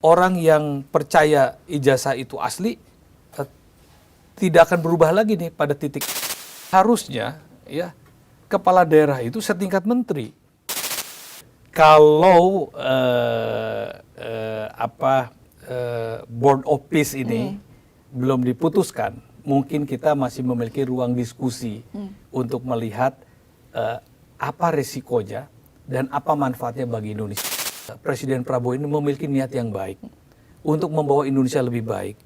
orang yang percaya ijazah itu asli tidak akan berubah lagi nih pada titik. Harusnya ya kepala daerah itu setingkat menteri. Kalau board of peace ini belum diputuskan, mungkin kita masih memiliki ruang diskusi untuk melihat apa resikonya dan apa manfaatnya bagi Indonesia. Presiden Prabowo ini memiliki niat yang baik untuk membawa Indonesia lebih baik,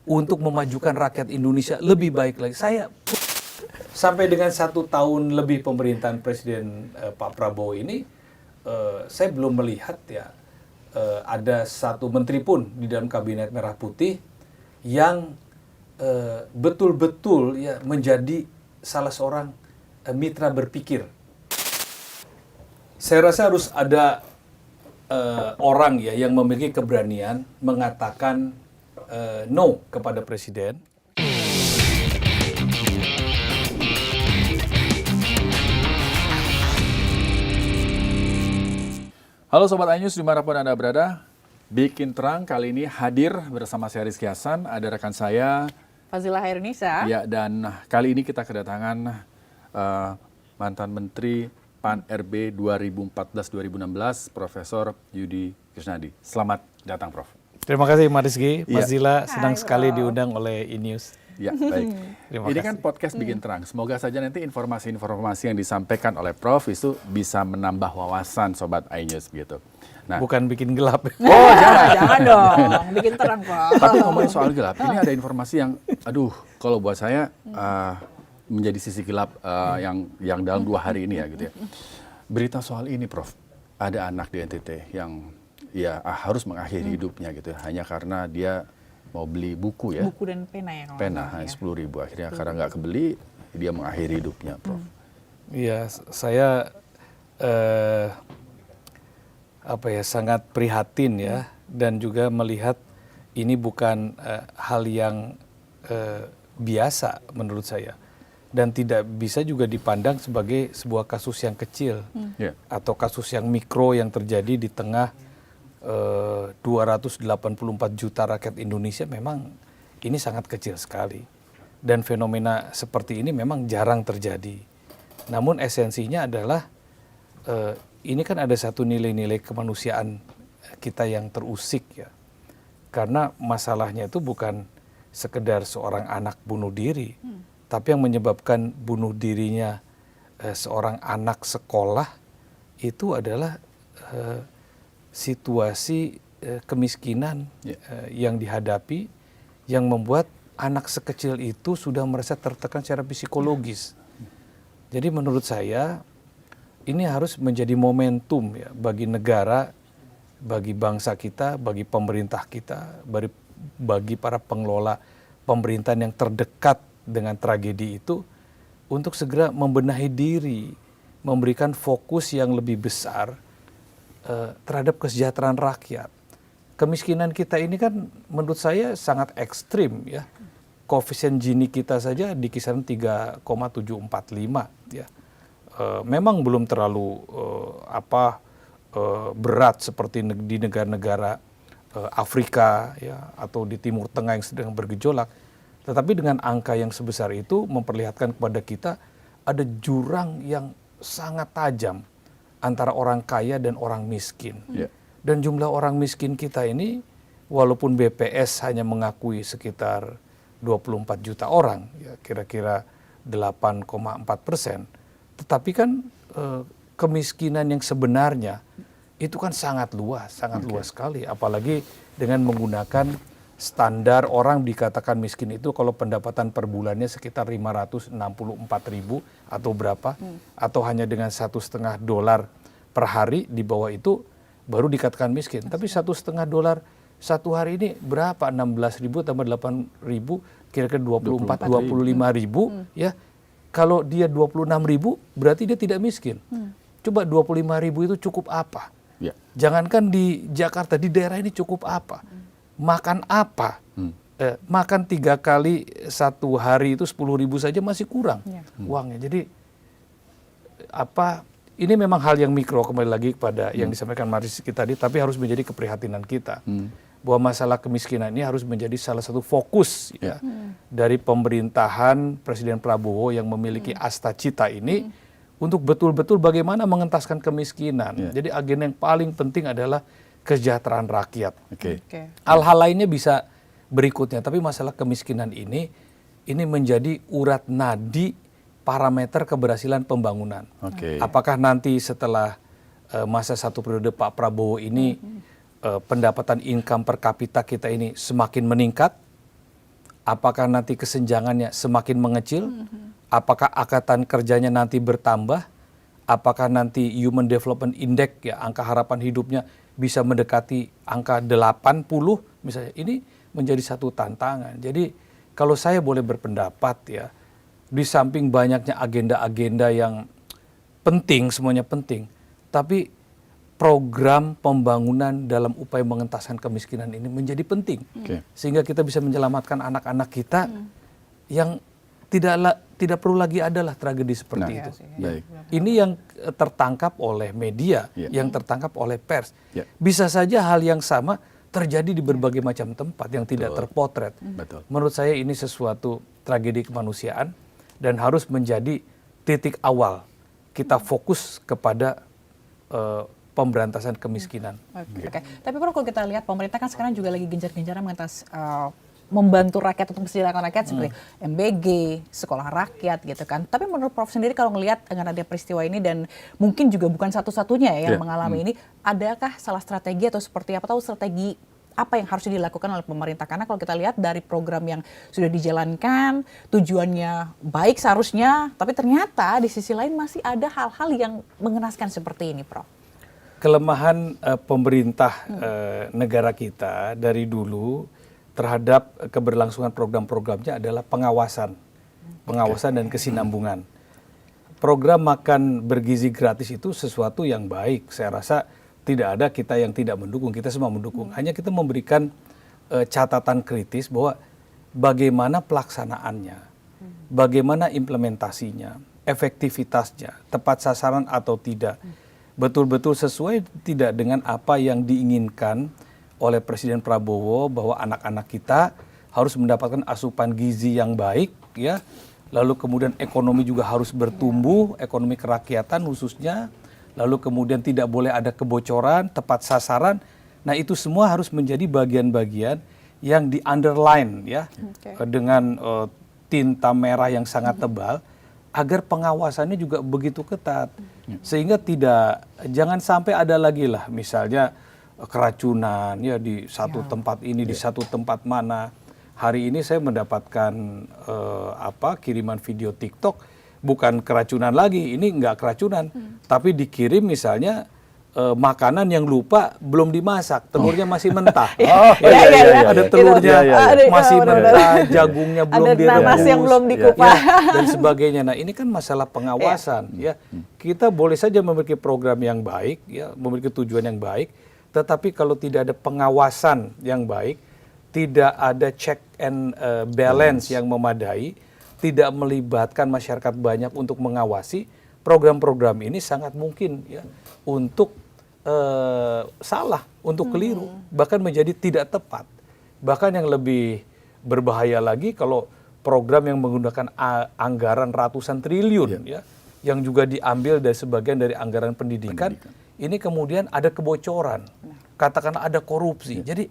untuk memajukan rakyat Indonesia lebih baik lagi. Saya sampai dengan 1 tahun lebih pemerintahan Presiden Pak Prabowo ini, saya belum melihat ya ada satu menteri pun di dalam kabinet Merah Putih yang betul-betul ya menjadi salah seorang mitra berpikir. Saya rasa harus ada orang ya yang memiliki keberanian mengatakan no kepada presiden. Halo Sobat iNews dimanapun Anda berada, Bikin Terang kali ini hadir bersama saya Rizky Hasan, ada rekan saya Fazila Hairunisa. Ya, dan kali ini kita kedatangan mantan Menteri PAN RB 2014-2016, Profesor Yudi Krisnadi. Selamat datang, Prof. Terima kasih Mas Rizky, Mas Zila, senang Hai, sekali Prof. diundang oleh iNews. Ya, baik. Terima Ini kasih. kan podcast Bikin Terang. Semoga saja nanti informasi-informasi yang disampaikan oleh Prof itu bisa menambah wawasan Sobat iNews begitu. Nah, Bukan bikin gelap. oh jangan. Jangan dong, bikin terang Prof. Tapi ngomongin soal gelap, ini ada informasi yang, aduh, kalau buat saya menjadi sisi gelap yang dalam 2 hari ini ya gitu ya. Berita soal ini, Prof, ada anak di NTT yang ya harus mengakhiri hidupnya gitu ya, hanya karena dia mau beli buku ya. Buku dan pena ya kalau Pena, nggak salah, ya. 10.000 akhirnya karena nggak kebeli, dia mengakhiri hidupnya, Prof. Iya, saya sangat prihatin ya, dan juga melihat ini bukan hal yang biasa menurut saya, dan tidak bisa juga dipandang sebagai sebuah kasus yang kecil atau kasus yang mikro yang terjadi di tengah 284 juta rakyat Indonesia. Memang ini sangat kecil sekali, dan fenomena seperti ini memang jarang terjadi. Namun esensinya adalah ini kan ada satu nilai-nilai kemanusiaan kita yang terusik ya. Karena masalahnya itu bukan sekedar seorang anak bunuh diri, tapi yang menyebabkan bunuh dirinya seorang anak sekolah itu adalah situasi kemiskinan yang dihadapi, yang membuat anak sekecil itu sudah merasa tertekan secara psikologis. Jadi menurut saya ini harus menjadi momentum ya bagi negara, bagi bangsa kita, bagi pemerintah kita, bagi para pengelola pemerintahan yang terdekat dengan tragedi itu untuk segera membenahi diri, memberikan fokus yang lebih besar terhadap kesejahteraan rakyat. Kemiskinan kita ini kan menurut saya sangat ekstrim ya. Koefisien Gini kita saja di kisaran 3,745 ya. Memang belum terlalu berat seperti di negara-negara Afrika ya, atau di Timur Tengah yang sedang bergejolak. Tetapi dengan angka yang sebesar itu memperlihatkan kepada kita ada jurang yang sangat tajam antara orang kaya dan orang miskin. Dan jumlah orang miskin kita ini, walaupun BPS hanya mengakui sekitar 24 juta orang, ya kira-kira 8,4%. Tetapi kan kemiskinan yang sebenarnya itu kan sangat luas sekali. Apalagi dengan menggunakan standar orang dikatakan miskin itu kalau pendapatan per bulannya sekitar 564.000 atau berapa, atau hanya dengan $1,5 per hari, di bawah itu baru dikatakan miskin. Tapi $1,5 satu hari ini berapa? 16.000 tambah 8.000, kira-kira 25.000 ya. Kalau dia 26.000 berarti dia tidak miskin. Coba 25.000 itu cukup apa? Jangankan di Jakarta, di daerah ini cukup apa? Makan apa? Makan 3 kali satu hari itu 10.000 saja masih kurang uangnya. Jadi ini memang hal yang mikro, kembali lagi kepada yang disampaikan Mas Rizky tadi, tapi harus menjadi keprihatinan kita. bahwa masalah kemiskinan ini harus menjadi salah satu fokus ya, dari pemerintahan Presiden Prabowo yang memiliki asta cita ini untuk betul-betul bagaimana mengentaskan kemiskinan. Jadi agenda yang paling penting adalah kesejahteraan rakyat. Oke. Hal-hal lainnya bisa berikutnya, tapi masalah kemiskinan ini menjadi urat nadi parameter keberhasilan pembangunan. Oke. Apakah nanti setelah masa satu periode Pak Prabowo ini pendapatan income per kapita kita ini semakin meningkat? Apakah nanti kesenjangannya semakin mengecil? Apakah angkatan kerjanya nanti bertambah? Apakah nanti Human Development Index ya angka harapan hidupnya bisa mendekati angka 80 misalnya? Ini menjadi satu tantangan. Jadi kalau saya boleh berpendapat ya, di samping banyaknya agenda-agenda yang penting, semuanya penting, tapi program pembangunan dalam upaya mengentaskan kemiskinan ini menjadi penting. Sehingga kita bisa menyelamatkan anak-anak kita yang tidak perlu lagi adalah tragedi seperti itu. Baik. Ini yang tertangkap oleh media, yang tertangkap oleh pers. Bisa saja hal yang sama terjadi di berbagai macam tempat yang tidak terpotret. Betul. Menurut saya ini sesuatu tragedi kemanusiaan dan harus menjadi titik awal kita fokus kepada pemberantasan kemiskinan. Oke. Tapi Prof, kalau kita lihat pemerintah kan sekarang juga lagi gencar-gencarnya membantu rakyat untuk mensejahterakan rakyat seperti MBG, sekolah rakyat gitu kan. Tapi menurut Prof sendiri kalau melihat dengan ada peristiwa ini dan mungkin juga bukan satu-satunya ya yang mengalami ini, adakah salah strategi atau seperti apa, tahu strategi apa yang harus dilakukan oleh pemerintah? Karena kalau kita lihat dari program yang sudah dijalankan, tujuannya baik seharusnya, tapi ternyata di sisi lain masih ada hal-hal yang mengenaskan seperti ini, Prof. Kelemahan pemerintah negara kita dari dulu terhadap keberlangsungan program-programnya adalah pengawasan dan kesinambungan. Program makan bergizi gratis itu sesuatu yang baik. Saya rasa tidak ada kita yang tidak mendukung, kita semua mendukung. Hanya kita memberikan catatan kritis bahwa bagaimana pelaksanaannya, bagaimana implementasinya, efektivitasnya, tepat sasaran atau tidak, betul-betul sesuai tidak dengan apa yang diinginkan oleh Presiden Prabowo bahwa anak-anak kita harus mendapatkan asupan gizi yang baik, ya. Lalu kemudian ekonomi juga harus bertumbuh, ekonomi kerakyatan khususnya. Lalu kemudian tidak boleh ada kebocoran, tepat sasaran. Nah itu semua harus menjadi bagian-bagian yang di underline ya dengan tinta merah yang sangat tebal agar pengawasannya juga begitu ketat sehingga jangan sampai ada lagi lah misalnya keracunan ya di satu tempat ini di satu tempat mana. Hari ini saya mendapatkan kiriman video TikTok bukan keracunan lagi, ini nggak keracunan, tapi dikirim misalnya makanan yang lupa belum dimasak, telurnya masih mentah. Ada telurnya masih mentah, jagungnya belum direbus, ada nanas yang belum dikupas dan sebagainya. Nah ini kan masalah pengawasan, ya. Kita boleh saja memiliki program yang baik, ya, memiliki tujuan yang baik, tetapi kalau tidak ada pengawasan yang baik, tidak ada check and balance yang memadai, tidak melibatkan masyarakat banyak untuk mengawasi, program-program ini sangat mungkin ya untuk salah, untuk keliru, bahkan menjadi tidak tepat. Bahkan yang lebih berbahaya lagi kalau program yang menggunakan anggaran ratusan triliun ya, yang juga diambil dari sebagian dari anggaran pendidikan. Ini kemudian ada kebocoran, katakanlah ada korupsi. Jadi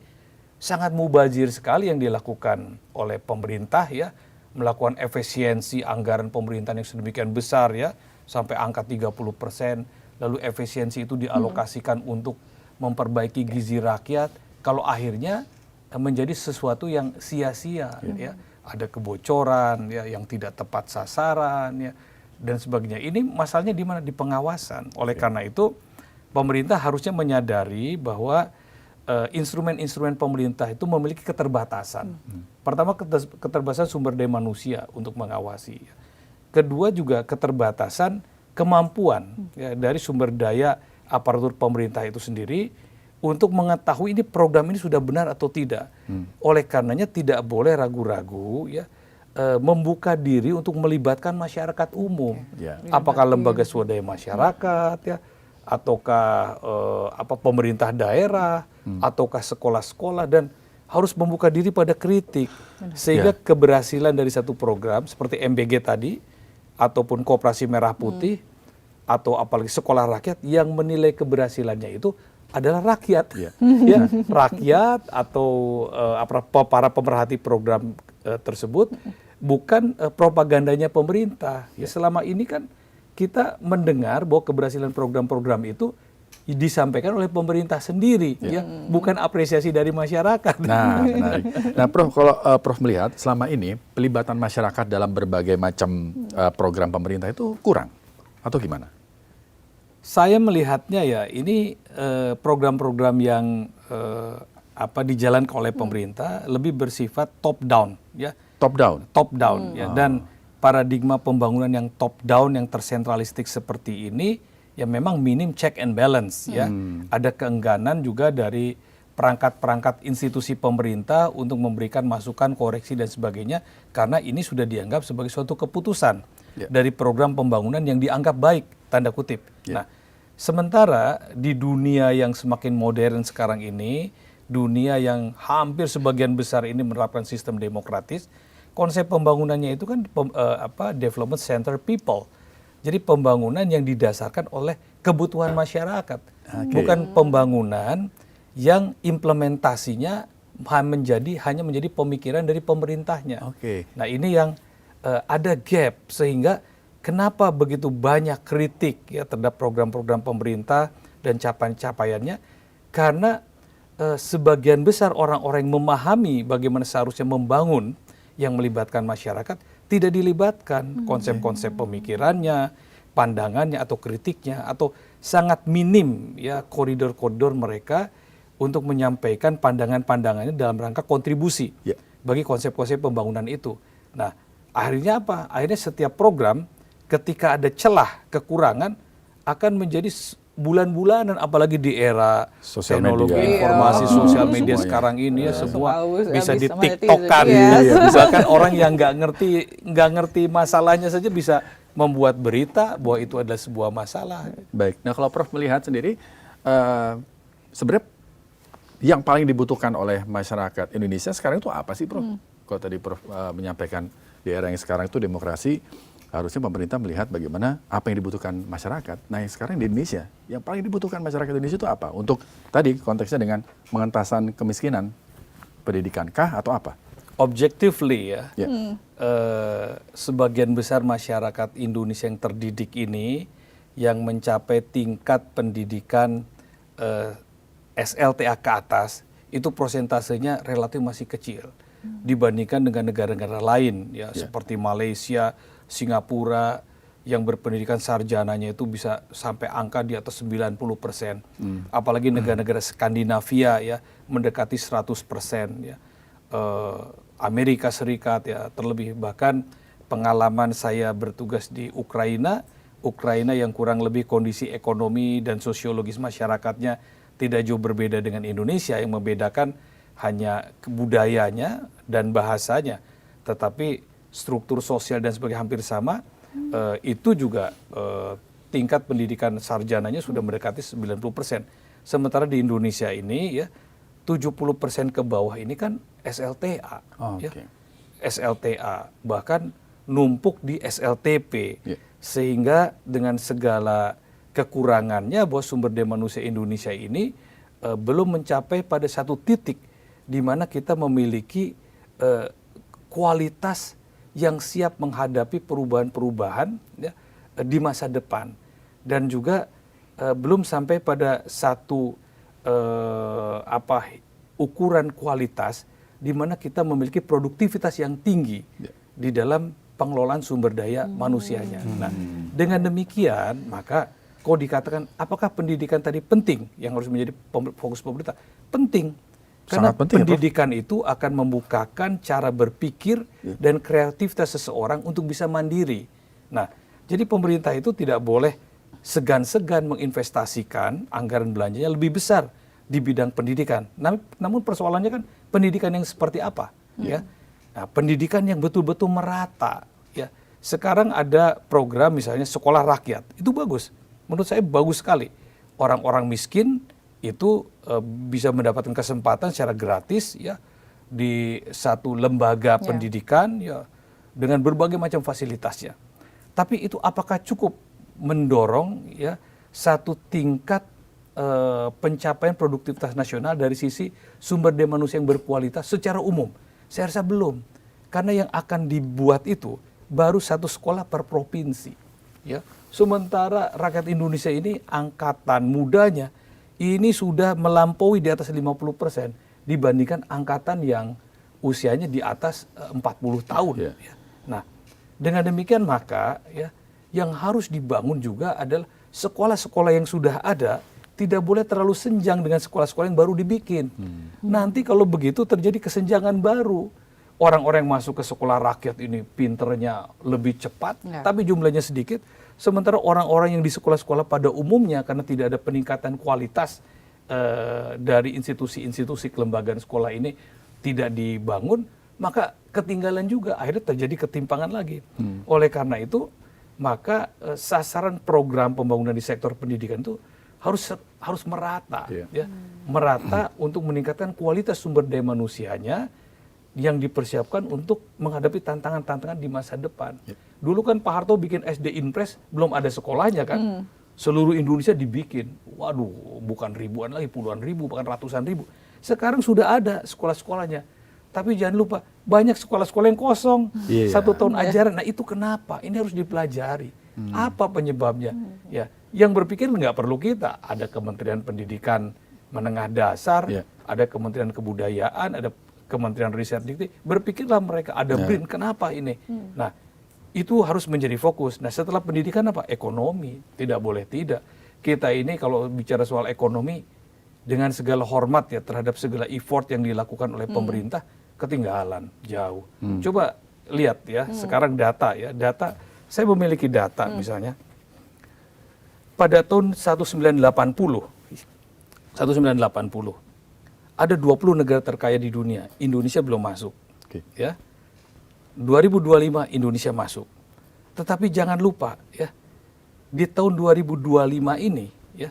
sangat mubazir sekali yang dilakukan oleh pemerintah ya, melakukan efisiensi anggaran pemerintahan yang sedemikian besar ya, sampai angka 30%, lalu efisiensi itu dialokasikan untuk memperbaiki gizi rakyat, kalau akhirnya menjadi sesuatu yang sia-sia ya, ada kebocoran ya, yang tidak tepat sasaran ya, dan sebagainya. Ini masalahnya di mana? Di pengawasan. Oleh karena itu pemerintah harusnya menyadari bahwa instrumen-instrumen pemerintah itu memiliki keterbatasan. Pertama, keterbatasan sumber daya manusia untuk mengawasi. Kedua juga keterbatasan kemampuan ya, dari sumber daya aparatur pemerintah itu sendiri untuk mengetahui ini program ini sudah benar atau tidak. Oleh karenanya tidak boleh ragu-ragu ya membuka diri untuk melibatkan masyarakat umum. Apakah lembaga swadaya masyarakat ya, ataukah pemerintah daerah, ataukah sekolah-sekolah, dan harus membuka diri pada kritik. Sehingga keberhasilan dari satu program seperti MBG tadi, ataupun Koperasi Merah Putih, atau apalagi sekolah rakyat, yang menilai keberhasilannya itu adalah rakyat. Ya, rakyat atau para pemerhati program tersebut, bukan propagandanya pemerintah. Ya, selama ini kan kita mendengar bahwa keberhasilan program-program itu disampaikan oleh pemerintah sendiri, ya, bukan apresiasi dari masyarakat. Nah, menarik. Nah, Prof, kalau Prof melihat selama ini pelibatan masyarakat dalam berbagai macam program pemerintah itu kurang atau gimana? Saya melihatnya ya, ini program-program yang dijalankan oleh pemerintah lebih bersifat top down, ya. Top down. Ya, dan paradigma pembangunan yang top down, yang tersentralistik seperti ini, ya memang minim check and balance, ya. Ada keengganan juga dari perangkat-perangkat institusi pemerintah untuk memberikan masukan, koreksi dan sebagainya, karena ini sudah dianggap sebagai suatu keputusan dari program pembangunan yang dianggap baik, tanda kutip. Nah, sementara di dunia yang semakin modern sekarang ini, dunia yang hampir sebagian besar ini menerapkan sistem demokratis, konsep pembangunannya itu kan development center people. Jadi pembangunan yang didasarkan oleh kebutuhan masyarakat, bukan pembangunan yang implementasinya hanya menjadi pemikiran dari pemerintahnya. Nah, ini yang ada gap, sehingga kenapa begitu banyak kritik ya terhadap program-program pemerintah dan capaian-capaiannya, karena sebagian besar orang-orang yang memahami bagaimana seharusnya membangun yang melibatkan masyarakat tidak dilibatkan. Konsep-konsep pemikirannya, pandangannya atau kritiknya, atau sangat minim ya koridor-koridor mereka untuk menyampaikan pandangan-pandangannya dalam rangka kontribusi bagi konsep-konsep pembangunan itu. Nah, akhirnya apa? Akhirnya setiap program ketika ada celah, kekurangan, akan menjadi bulan-bulanan, apalagi di era teknologi informasi, sosial media sekarang ini, ya semua bisa di TikTok-kan. Bahkan orang yang nggak ngerti masalahnya saja bisa membuat berita bahwa itu adalah sebuah masalah. Baik. Nah, kalau Prof melihat sendiri, sebenarnya yang paling dibutuhkan oleh masyarakat Indonesia sekarang itu apa sih, Prof? Kalau tadi Prof menyampaikan di era yang sekarang itu demokrasi, harusnya pemerintah melihat bagaimana apa yang dibutuhkan masyarakat. Nah, yang sekarang di Indonesia, yang paling dibutuhkan masyarakat Indonesia itu apa? Untuk tadi konteksnya dengan pengentasan kemiskinan, pendidikan kah atau apa? Objectively ya, sebagian besar masyarakat Indonesia yang terdidik ini, yang mencapai tingkat pendidikan SLTA ke atas, itu prosentasenya relatif masih kecil dibandingkan dengan negara-negara lain ya, seperti Malaysia, Singapura, yang berpendidikan sarjananya itu bisa sampai angka di atas 90%. Apalagi negara-negara Skandinavia ya mendekati 100% ya. Amerika Serikat ya terlebih, bahkan pengalaman saya bertugas di Ukraina yang kurang lebih kondisi ekonomi dan sosiologis masyarakatnya tidak jauh berbeda dengan Indonesia, yang membedakan hanya budayanya dan bahasanya, tetapi struktur sosial dan sebagainya hampir sama. Itu juga tingkat pendidikan sarjananya sudah mendekati 90%. Sementara di Indonesia ini ya 70% ke bawah ini kan SLTA, ya. SLTA, bahkan numpuk di SLTP, sehingga dengan segala kekurangannya bahwa sumber daya manusia Indonesia ini belum mencapai pada satu titik di mana kita memiliki kualitas yang siap menghadapi perubahan-perubahan ya, di masa depan, dan juga belum sampai pada satu ukuran kualitas di mana kita memiliki produktivitas yang tinggi di dalam pengelolaan sumber daya manusianya. Nah, dengan demikian maka kalau dikatakan apakah pendidikan tadi penting yang harus menjadi fokus pemerintah? Penting. Karena pendidikan itu akan membukakan cara berpikir dan kreativitas seseorang untuk bisa mandiri. Nah, jadi pemerintah itu tidak boleh segan-segan menginvestasikan anggaran belanjanya lebih besar di bidang pendidikan. Namun persoalannya kan pendidikan yang seperti apa? Ya, nah, pendidikan yang betul-betul merata. Ya, sekarang ada program misalnya sekolah rakyat, itu bagus. Menurut saya bagus sekali. Orang-orang miskin itu bisa mendapatkan kesempatan secara gratis ya di satu lembaga pendidikan ya dengan berbagai macam fasilitasnya. Tapi itu apakah cukup mendorong ya satu tingkat pencapaian produktivitas nasional dari sisi sumber daya manusia yang berkualitas secara umum? Saya rasa belum. Karena yang akan dibuat itu baru satu sekolah per provinsi. Ya. Sementara rakyat Indonesia ini angkatan mudanya ini sudah melampaui di atas 50% dibandingkan angkatan yang usianya di atas 40 tahun. Yeah. Ya. Nah, dengan demikian maka ya yang harus dibangun juga adalah sekolah-sekolah yang sudah ada tidak boleh terlalu senjang dengan sekolah-sekolah yang baru dibikin. Nanti kalau begitu terjadi kesenjangan baru. Orang-orang yang masuk ke sekolah rakyat ini pinternya lebih cepat, tapi jumlahnya sedikit. Sementara orang-orang yang di sekolah-sekolah pada umumnya karena tidak ada peningkatan kualitas dari institusi-institusi kelembagaan sekolah ini tidak dibangun, maka ketinggalan juga. Akhirnya terjadi ketimpangan lagi. Oleh karena itu, maka sasaran program pembangunan di sektor pendidikan itu harus merata, ya, merata untuk meningkatkan kualitas sumber daya manusianya yang dipersiapkan untuk menghadapi tantangan-tantangan di masa depan. Dulu kan Pak Harto bikin SD Inpres, belum ada sekolahnya kan. Seluruh Indonesia dibikin. Waduh, bukan ribuan lagi, puluhan ribu, bahkan ratusan ribu. Sekarang sudah ada sekolah-sekolahnya. Tapi jangan lupa, banyak sekolah-sekolah yang kosong. 1 tahun ajaran. Nah itu kenapa? Ini harus dipelajari. Apa penyebabnya? Ya, yang berpikir nggak perlu kita. Ada Kementerian Pendidikan Menengah Dasar, ada Kementerian Kebudayaan, ada Kementerian Riset Dikti, berpikirlah mereka ada BRIN, kenapa ini? Nah, itu harus menjadi fokus. Nah, setelah pendidikan apa? Ekonomi, tidak boleh tidak. Kita ini kalau bicara soal ekonomi, dengan segala hormat ya terhadap segala effort yang dilakukan oleh pemerintah, ketinggalan jauh. Coba lihat ya, sekarang data ya, data, saya memiliki data misalnya, pada tahun 1980, ada 20 negara terkaya di dunia, Indonesia belum masuk. Ya. 2025 Indonesia masuk. Tetapi jangan lupa ya, di tahun 2025 ini ya,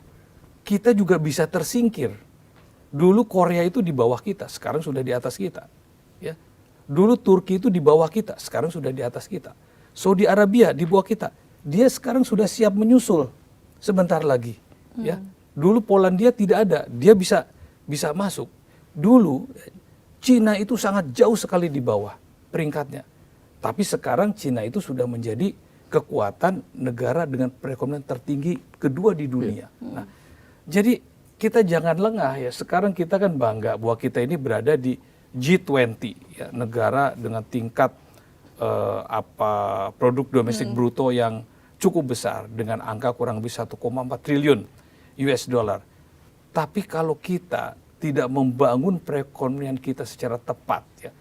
kita juga bisa tersingkir. Dulu Korea itu di bawah kita, sekarang sudah di atas kita. Ya. Dulu Turki itu di bawah kita, sekarang sudah di atas kita. Saudi Arabia di bawah kita, dia sekarang sudah siap menyusul sebentar lagi. Ya. Dulu Polandia tidak ada, dia bisa masuk. Dulu Cina itu sangat jauh sekali di bawah peringkatnya. Tapi sekarang Cina itu sudah menjadi kekuatan negara dengan perekonomian tertinggi kedua di dunia. Nah, jadi kita jangan lengah ya. Sekarang kita kan bangga bahwa kita ini berada di G20 ya, negara dengan tingkat produk domestik bruto yang cukup besar dengan angka kurang lebih 1,4 triliun US dollar. Tapi kalau kita tidak membangun perekonomian kita secara tepat, ya,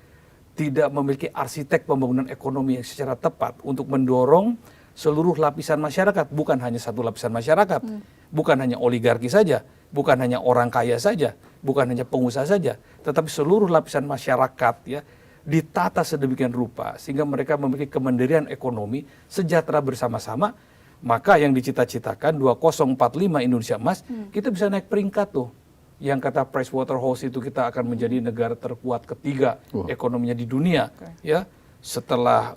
tidak memiliki arsitek pembangunan ekonomi yang secara tepat untuk mendorong seluruh lapisan masyarakat, bukan hanya satu lapisan masyarakat, bukan hanya oligarki saja, bukan hanya orang kaya saja, bukan hanya pengusaha saja, tetapi seluruh lapisan masyarakat ya ditata sedemikian rupa sehingga mereka memiliki kemandirian ekonomi, sejahtera bersama-sama. Maka yang dicita-citakan 2045 Indonesia emas, kita bisa naik peringkat tuh. Yang kata Pricewaterhouse itu kita akan menjadi negara terkuat ketiga ekonominya di dunia, ya setelah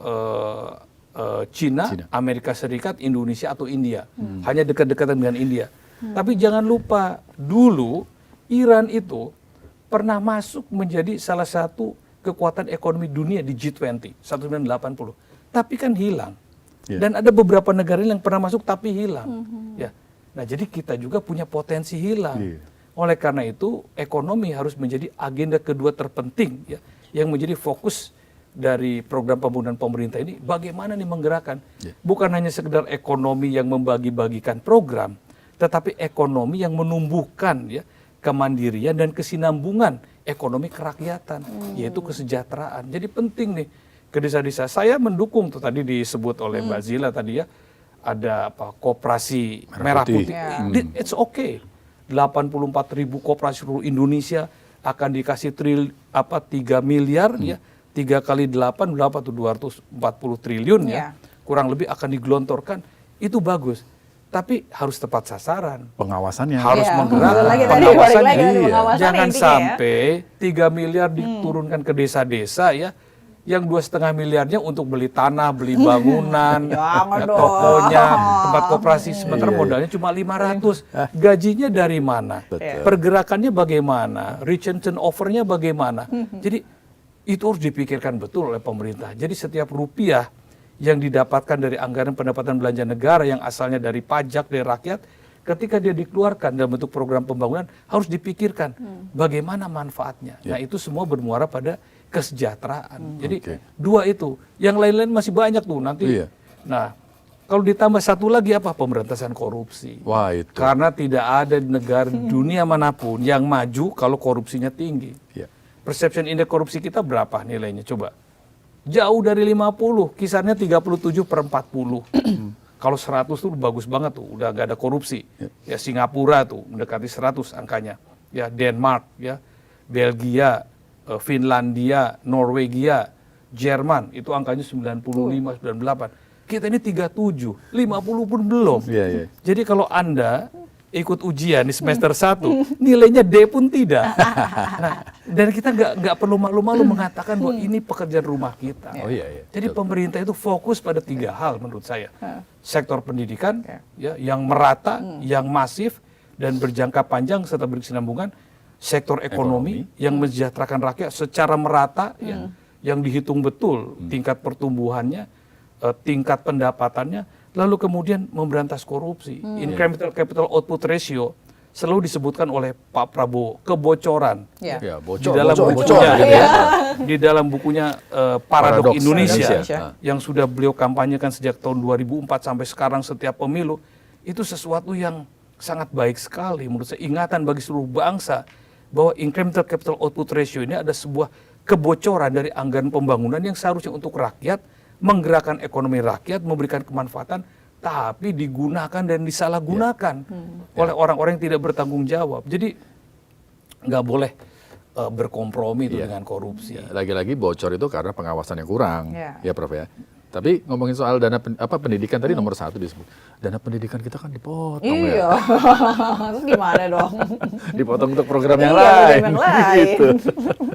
Cina, Amerika Serikat, Indonesia atau India, hanya dekat-dekatan dengan India. Tapi jangan lupa dulu Iran itu pernah masuk menjadi salah satu kekuatan ekonomi dunia di G20 1980, tapi kan hilang. Dan ada beberapa negara yang pernah masuk tapi hilang. Ya, nah jadi kita juga punya potensi hilang. Oleh karena itu, ekonomi harus menjadi agenda kedua terpenting ya, yang menjadi fokus dari program pembangunan pemerintah ini. Bagaimana nih menggerakkan? Bukan hanya sekedar ekonomi yang membagi-bagikan program, tetapi ekonomi yang menumbuhkan ya kemandirian dan kesinambungan ekonomi kerakyatan, yaitu kesejahteraan. Jadi penting nih ke desa-desa. Saya mendukung tuh tadi disebut oleh Mbak Zila tadi ya, ada apa koperasi merah putih. It's okay. 84.000 koperasi seluruh Indonesia akan dikasih 3 miliar ya, 3 kali 8 berapa tuh 240 triliun ya, kurang lebih akan digelontorkan, itu bagus. tapi harus tepat sasaran. Pengawasannya. Harus Iya, menggerakkan balik lagi tadi, pengawasannya. balik lagi tadi, Iya. pengawasannya Jangan intinya ya. sampai 3 miliar diturunkan ke desa-desa ya, yang 2,5 miliarnya untuk beli tanah, beli bangunan, Jangan dong. tokonya, tempat koperasi, sementara Iya. modalnya cuma 500. Gajinya dari mana? Betul. Pergerakannya bagaimana? Retention offernya bagaimana? Jadi itu harus dipikirkan betul oleh pemerintah. Jadi setiap rupiah yang didapatkan dari anggaran pendapatan belanja negara yang asalnya dari pajak dari rakyat, ketika dia dikeluarkan dalam bentuk program pembangunan harus dipikirkan bagaimana manfaatnya. Nah itu semua bermuara pada kesejahteraan. Jadi Oke. dua itu, yang lain-lain masih banyak tuh nanti. Iya. Nah kalau ditambah satu lagi apa? Pemberantasan korupsi. Wah, itu. Karena tidak ada negara dunia manapun yang maju kalau korupsinya tinggi. Iya. Perception indeks korupsi kita berapa nilainya? Coba. Jauh dari 50, kisarnya 37/40. Kalau 100 tuh bagus banget tuh, udah gak ada korupsi. Ya Singapura tuh mendekati 100 angkanya. Ya Denmark, ya Belgia, Finlandia, Norwegia, Jerman itu angkanya 95, 98. Kita ini 37, 50 pun belum. Iya, iya. Jadi kalau Anda ikut ujian di semester 1, nilainya D pun tidak. Nah, dan kita nggak perlu malu-malu mengatakan bahwa ini pekerjaan rumah kita. Oh iya, iya. Jadi pemerintah itu fokus pada 3 hal menurut saya. Sektor pendidikan ya, yang merata, yang masif, dan berjangka panjang serta berkesinambungan. Sektor ekonomi yang mensejahterakan rakyat secara merata, ya, yang dihitung betul tingkat pertumbuhannya, tingkat pendapatannya, lalu kemudian memberantas korupsi. Incremental capital output ratio selalu disebutkan oleh Pak Prabowo kebocoran. Ya. Ya, Di bocor, dalam bocor, bukunya, bocor, gitu ya. di dalam bukunya Paradoks Paradoks Indonesia, Indonesia. yang sudah beliau kampanyekan sejak tahun 2004 sampai sekarang setiap pemilu, itu sesuatu yang sangat baik sekali menurut saya, ingatan bagi seluruh bangsa bahwa incremental capital output ratio ini ada sebuah kebocoran dari anggaran pembangunan yang seharusnya untuk rakyat, menggerakkan ekonomi rakyat, memberikan kemanfaatan, tapi digunakan dan disalahgunakan oleh orang-orang yang tidak bertanggung jawab. Jadi nggak boleh berkompromi itu dengan korupsi. Ya, lagi-lagi bocor itu karena pengawasan yang kurang, Ya. ya Prof ya. Tapi ngomongin soal dana pendidikan tadi nomor 1 disebut. Dana pendidikan kita kan dipotong Iya. ya. Terus gimana dong? Dipotong untuk program yang Iya, lain. program yang lain. Gitu.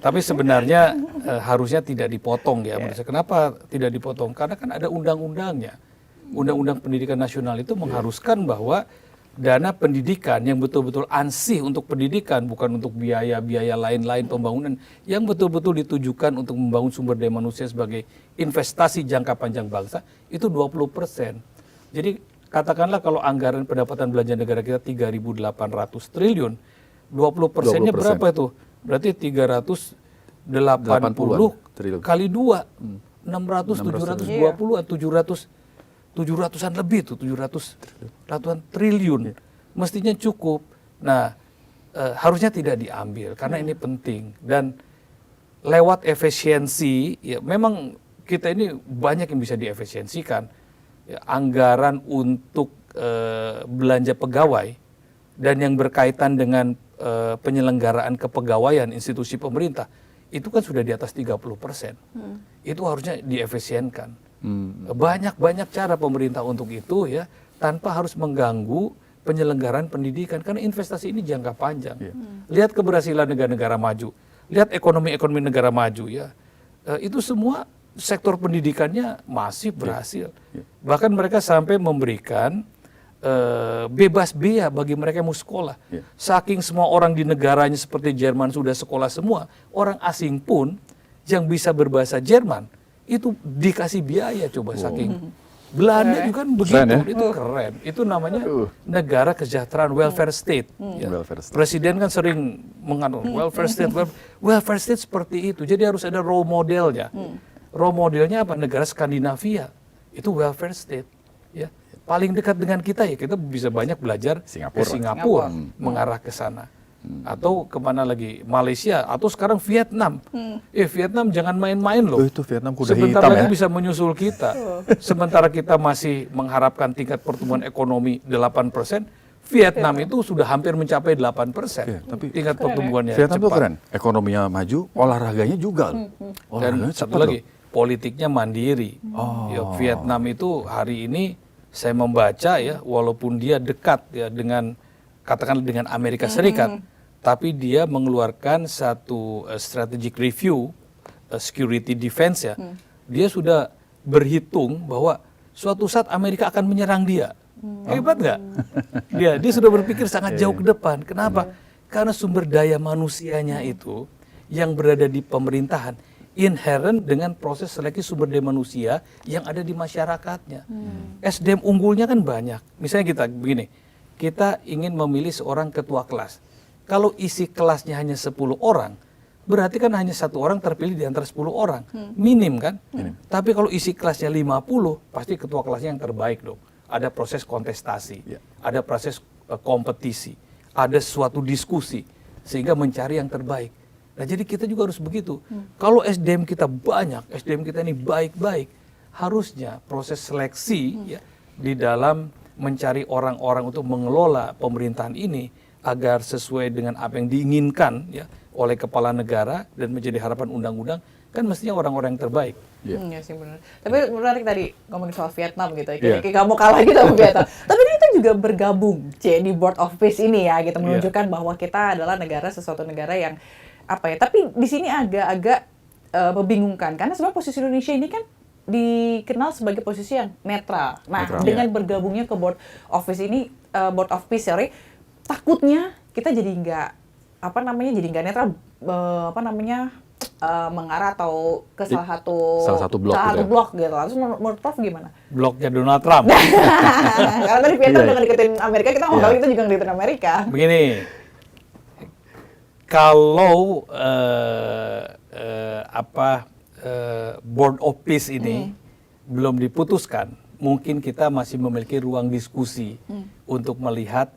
Tapi sebenarnya harusnya tidak dipotong ya. Menurut saya. Kenapa tidak dipotong? Karena kan ada undang-undangnya. Undang-undang Pendidikan Nasional itu mengharuskan bahwa dana pendidikan yang betul-betul ansih untuk pendidikan, bukan untuk biaya-biaya lain-lain pembangunan, yang betul-betul ditujukan untuk membangun sumber daya manusia sebagai investasi jangka panjang bangsa, itu 20%. Jadi katakanlah kalau anggaran pendapatan belanja negara kita 3.800 triliun, 20%-nya 20%. berapa itu? Berarti 380 triliun. kali 2, 600, 720, 700-an lebih tuh, 700-an triliun. Mestinya cukup. Nah, harusnya tidak diambil karena ini penting. Dan lewat efisiensi, ya memang kita ini banyak yang bisa diefisiensikan. Ya, anggaran untuk belanja pegawai dan yang berkaitan dengan penyelenggaraan kepegawaian institusi pemerintah, itu kan sudah di atas 30%. Itu harusnya diefisienkan. Banyak cara pemerintah untuk itu ya, tanpa harus mengganggu penyelenggaraan pendidikan karena investasi ini jangka panjang. Lihat keberhasilan negara-negara maju, lihat ekonomi negara maju ya, itu semua sektor pendidikannya masif berhasil. Bahkan mereka sampai memberikan bebas biaya bagi mereka yang mau sekolah. Saking semua orang di negaranya seperti Jerman sudah sekolah semua, orang asing pun yang bisa berbahasa Jerman itu dikasih biaya, coba saking. Belanda juga kan begitu, Keren, ya? itu keren. Itu namanya negara kesejahteraan, welfare state. Ya. Welfare state. Presiden kan sering mengatakan welfare state, welfare state seperti itu. Jadi harus ada role modelnya. Role modelnya apa? Negara Skandinavia itu welfare state. Ya, paling dekat dengan kita ya kita bisa banyak belajar ke Singapura mengarah ke sana. Atau kemana lagi, Malaysia atau sekarang Vietnam. Vietnam jangan main-main loh. Itu Vietnam kuda Sebentar hitam lagi ya. bisa menyusul kita. Sementara kita masih mengharapkan tingkat pertumbuhan ekonomi 8%, Vietnam itu sudah hampir mencapai 8%. Tapi tingkat pertumbuhannya Vietnam itu cepat. keren. Ekonominya maju, olahraganya juga. Dan Olahraganya satu cepat lagi, loh. politiknya mandiri. Ya, Vietnam itu hari ini saya membaca ya, walaupun dia dekat ya dengan katakanlah dengan Amerika Serikat, tapi dia mengeluarkan satu strategic review security defense ya. Dia sudah berhitung bahwa suatu saat Amerika akan menyerang dia. Hebat nggak? Dia sudah berpikir sangat jauh ke depan. Kenapa? Karena sumber daya manusianya itu yang berada di pemerintahan inherent dengan proses seleksi sumber daya manusia yang ada di masyarakatnya. SDM unggulnya kan banyak. Misalnya kita begini, kita ingin memilih seorang ketua kelas. Kalau isi kelasnya hanya 10 orang, berarti kan hanya 1 orang terpilih di antara 10 orang. Minim kan? Tapi kalau isi kelasnya 50, pasti ketua kelasnya yang terbaik dong. Ada proses kontestasi, ada proses kompetisi, ada suatu diskusi, sehingga mencari yang terbaik. Nah jadi kita juga harus begitu. Kalau SDM kita banyak, SDM kita ini baik-baik, harusnya proses seleksi ya, di dalam mencari orang-orang untuk mengelola pemerintahan ini agar sesuai dengan apa yang diinginkan ya oleh kepala negara dan menjadi harapan undang-undang, kan mestinya orang-orang yang terbaik. Iya sih benar. Tapi menarik tadi ngomongin soal Vietnam gitu ya. Kayak kamu kalah gitu sama Vietnam. Tapi kita juga bergabung di Board of Peace ini ya, gitu menunjukkan bahwa kita adalah sesuatu negara yang apa ya, tapi di sini agak-agak membingungkan karena sebenarnya posisi Indonesia ini kan dikenal sebagai posisi yang netral. Nah, dengan bergabungnya ke Board of Peace ini, takutnya kita jadi nggak netral, mengarah atau ke salah satu blok gitu. Terus menurut Prof gimana? Bloknya Donald Trump. Karena tadi Vietnam udah deketin Amerika, kita mau kali itu juga deketin Amerika. Begini, kalau Board of Peace ini belum diputuskan, mungkin kita masih memiliki ruang diskusi untuk melihat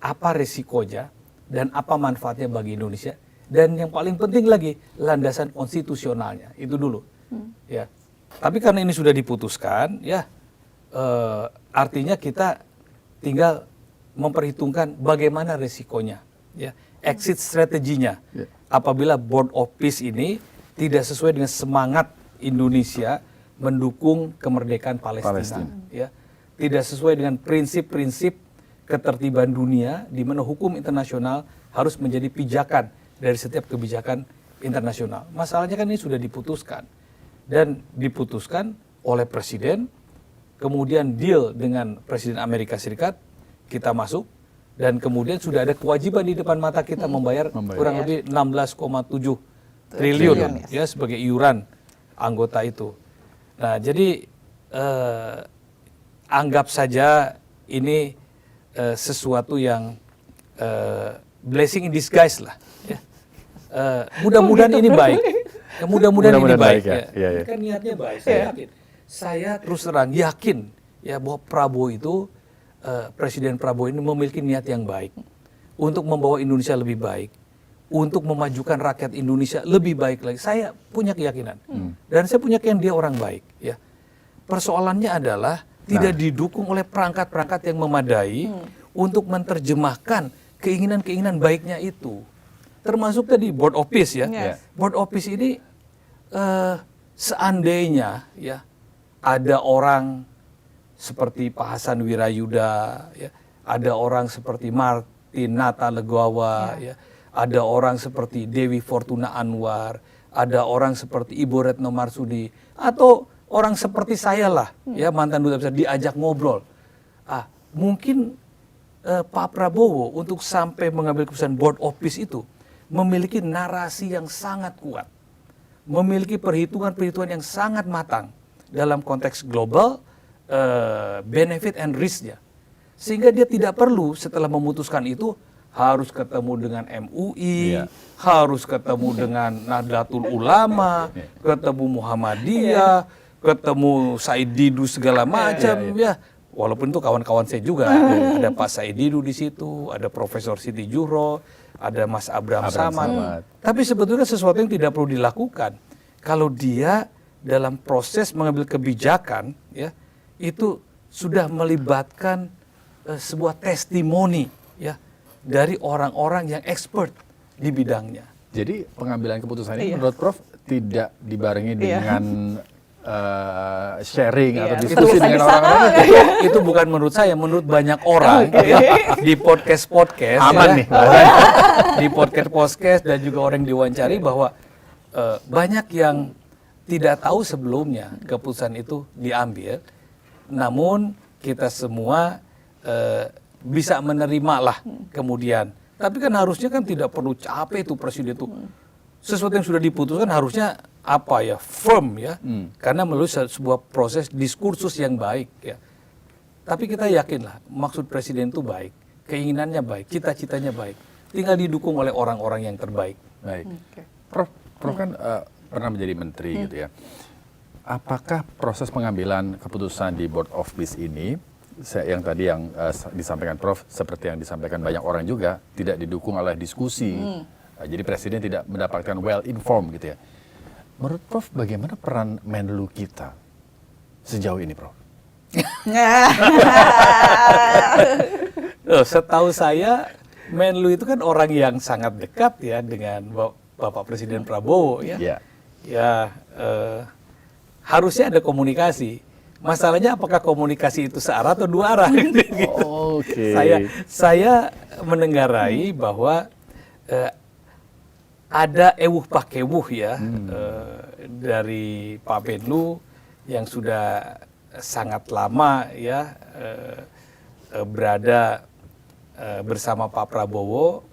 apa resikonya dan apa manfaatnya bagi Indonesia, dan yang paling penting lagi landasan konstitusionalnya itu dulu. Ya, tapi karena ini sudah diputuskan, ya artinya kita tinggal memperhitungkan bagaimana resikonya, ya. Exit strateginya apabila Board of Peace ini tidak sesuai dengan semangat Indonesia mendukung kemerdekaan Palestina. Ya. Tidak sesuai dengan prinsip-prinsip ketertiban dunia di mana hukum internasional harus menjadi pijakan dari setiap kebijakan internasional. Masalahnya kan ini sudah diputuskan dan diputuskan oleh Presiden, kemudian deal dengan Presiden Amerika Serikat, kita masuk. Dan kemudian sudah ada kewajiban di depan mata kita membayar kurang lebih 16,7 triliun ya sebagai iuran anggota itu. Nah, jadi anggap saja ini sesuatu yang blessing in disguise lah. Ya. Mudah-mudahan ini baik. Mudah-mudahan ini baik. Ya. Kan niatnya baik. Saya yakin. Saya terus terang yakin ya bahwa Prabowo itu Presiden Prabowo ini memiliki niat yang baik untuk membawa Indonesia lebih baik, untuk memajukan rakyat Indonesia lebih baik lagi. Saya punya keyakinan dan saya punya keyakinan dia orang baik. Ya, persoalannya adalah tidak didukung oleh perangkat-perangkat yang memadai untuk menerjemahkan keinginan-keinginan baiknya itu. Termasuk tadi Board of Peace ya. Board of Peace ini seandainya ya ada orang seperti Pak Hasan Wirayuda, ya, ada orang seperti Martin Nata Legawa, ya, ada orang seperti Dewi Fortuna Anwar, ada orang seperti Ibu Retno Marsudi, atau orang seperti saya lah, ya mantan duta besar diajak ngobrol. Mungkin Pak Prabowo untuk sampai mengambil keputusan Board of Peace itu memiliki narasi yang sangat kuat, memiliki perhitungan-perhitungan yang sangat matang dalam konteks global. Benefit and risk-nya, sehingga dia tidak perlu setelah memutuskan itu harus ketemu dengan MUI, harus ketemu dengan Nahdlatul Ulama, ketemu Muhammadiyah, ketemu Said Didu segala macam ya. Walaupun itu kawan-kawan saya juga, ada Pak Said Didu di situ, ada Profesor Siti Juhro, ada Mas Abraham Samad. Tapi sebetulnya sesuatu yang tidak perlu dilakukan kalau dia dalam proses mengambil kebijakan ya. Itu sudah melibatkan sebuah testimoni ya dari orang-orang yang expert di bidangnya. Jadi pengambilan keputusan ini menurut Prof tidak dibarengi dengan sharing atau Iya, diskusi bisa-bisa. dengan orang-orang. Itu bukan menurut saya, menurut banyak orang ya, di podcast Aman ya, nih. di podcast dan juga orang diwawancari bahwa banyak yang tidak tahu sebelumnya keputusan itu diambil, namun kita semua bisa menerima lah kemudian. Tapi kan harusnya kan tidak perlu capek tuh presiden tuh. Sesuatu yang sudah diputuskan harusnya apa ya, firm ya, karena melalui sebuah proses diskursus yang baik ya. Tapi kita yakinlah maksud presiden itu baik, keinginannya baik, cita-citanya baik, tinggal didukung oleh orang-orang yang terbaik. Baik. Prof kan pernah menjadi menteri gitu ya. Apakah proses pengambilan keputusan di Board of Peace ini, yang tadi yang disampaikan Prof, seperti yang disampaikan banyak orang juga, tidak didukung oleh diskusi. Jadi presiden tidak mendapatkan well informed gitu ya. Menurut Prof, bagaimana peran Menlu kita sejauh ini, Prof? Setahu saya Menlu itu kan orang yang sangat dekat ya dengan Bapak Presiden Prabowo ya. Ya. Ya harusnya ada komunikasi. Masalahnya apakah komunikasi itu searah atau dua arah? Gitu. Oke. Saya menenggarai bahwa ada ewuh pakewuh ya dari Pak Menlu yang sudah sangat lama ya berada bersama Pak Prabowo,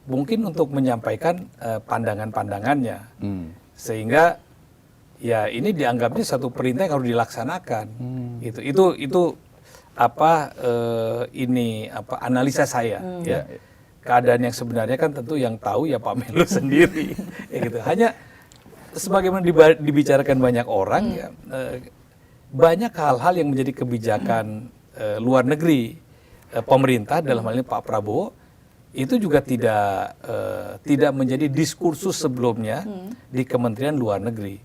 mungkin untuk menyampaikan pandangan-pandangannya, sehingga ya ini dianggapnya satu perintah yang harus dilaksanakan. Itu apa ini apa analisa saya ya. Keadaan yang sebenarnya kan tentu yang tahu ya Pak Menlu sendiri ya gitu. Hanya sebagaimana dibicarakan banyak orang ya, banyak hal-hal yang menjadi kebijakan luar negeri pemerintah dalam hal ini Pak Prabowo itu juga tidak menjadi diskursus sebelumnya di Kementerian Luar Negeri.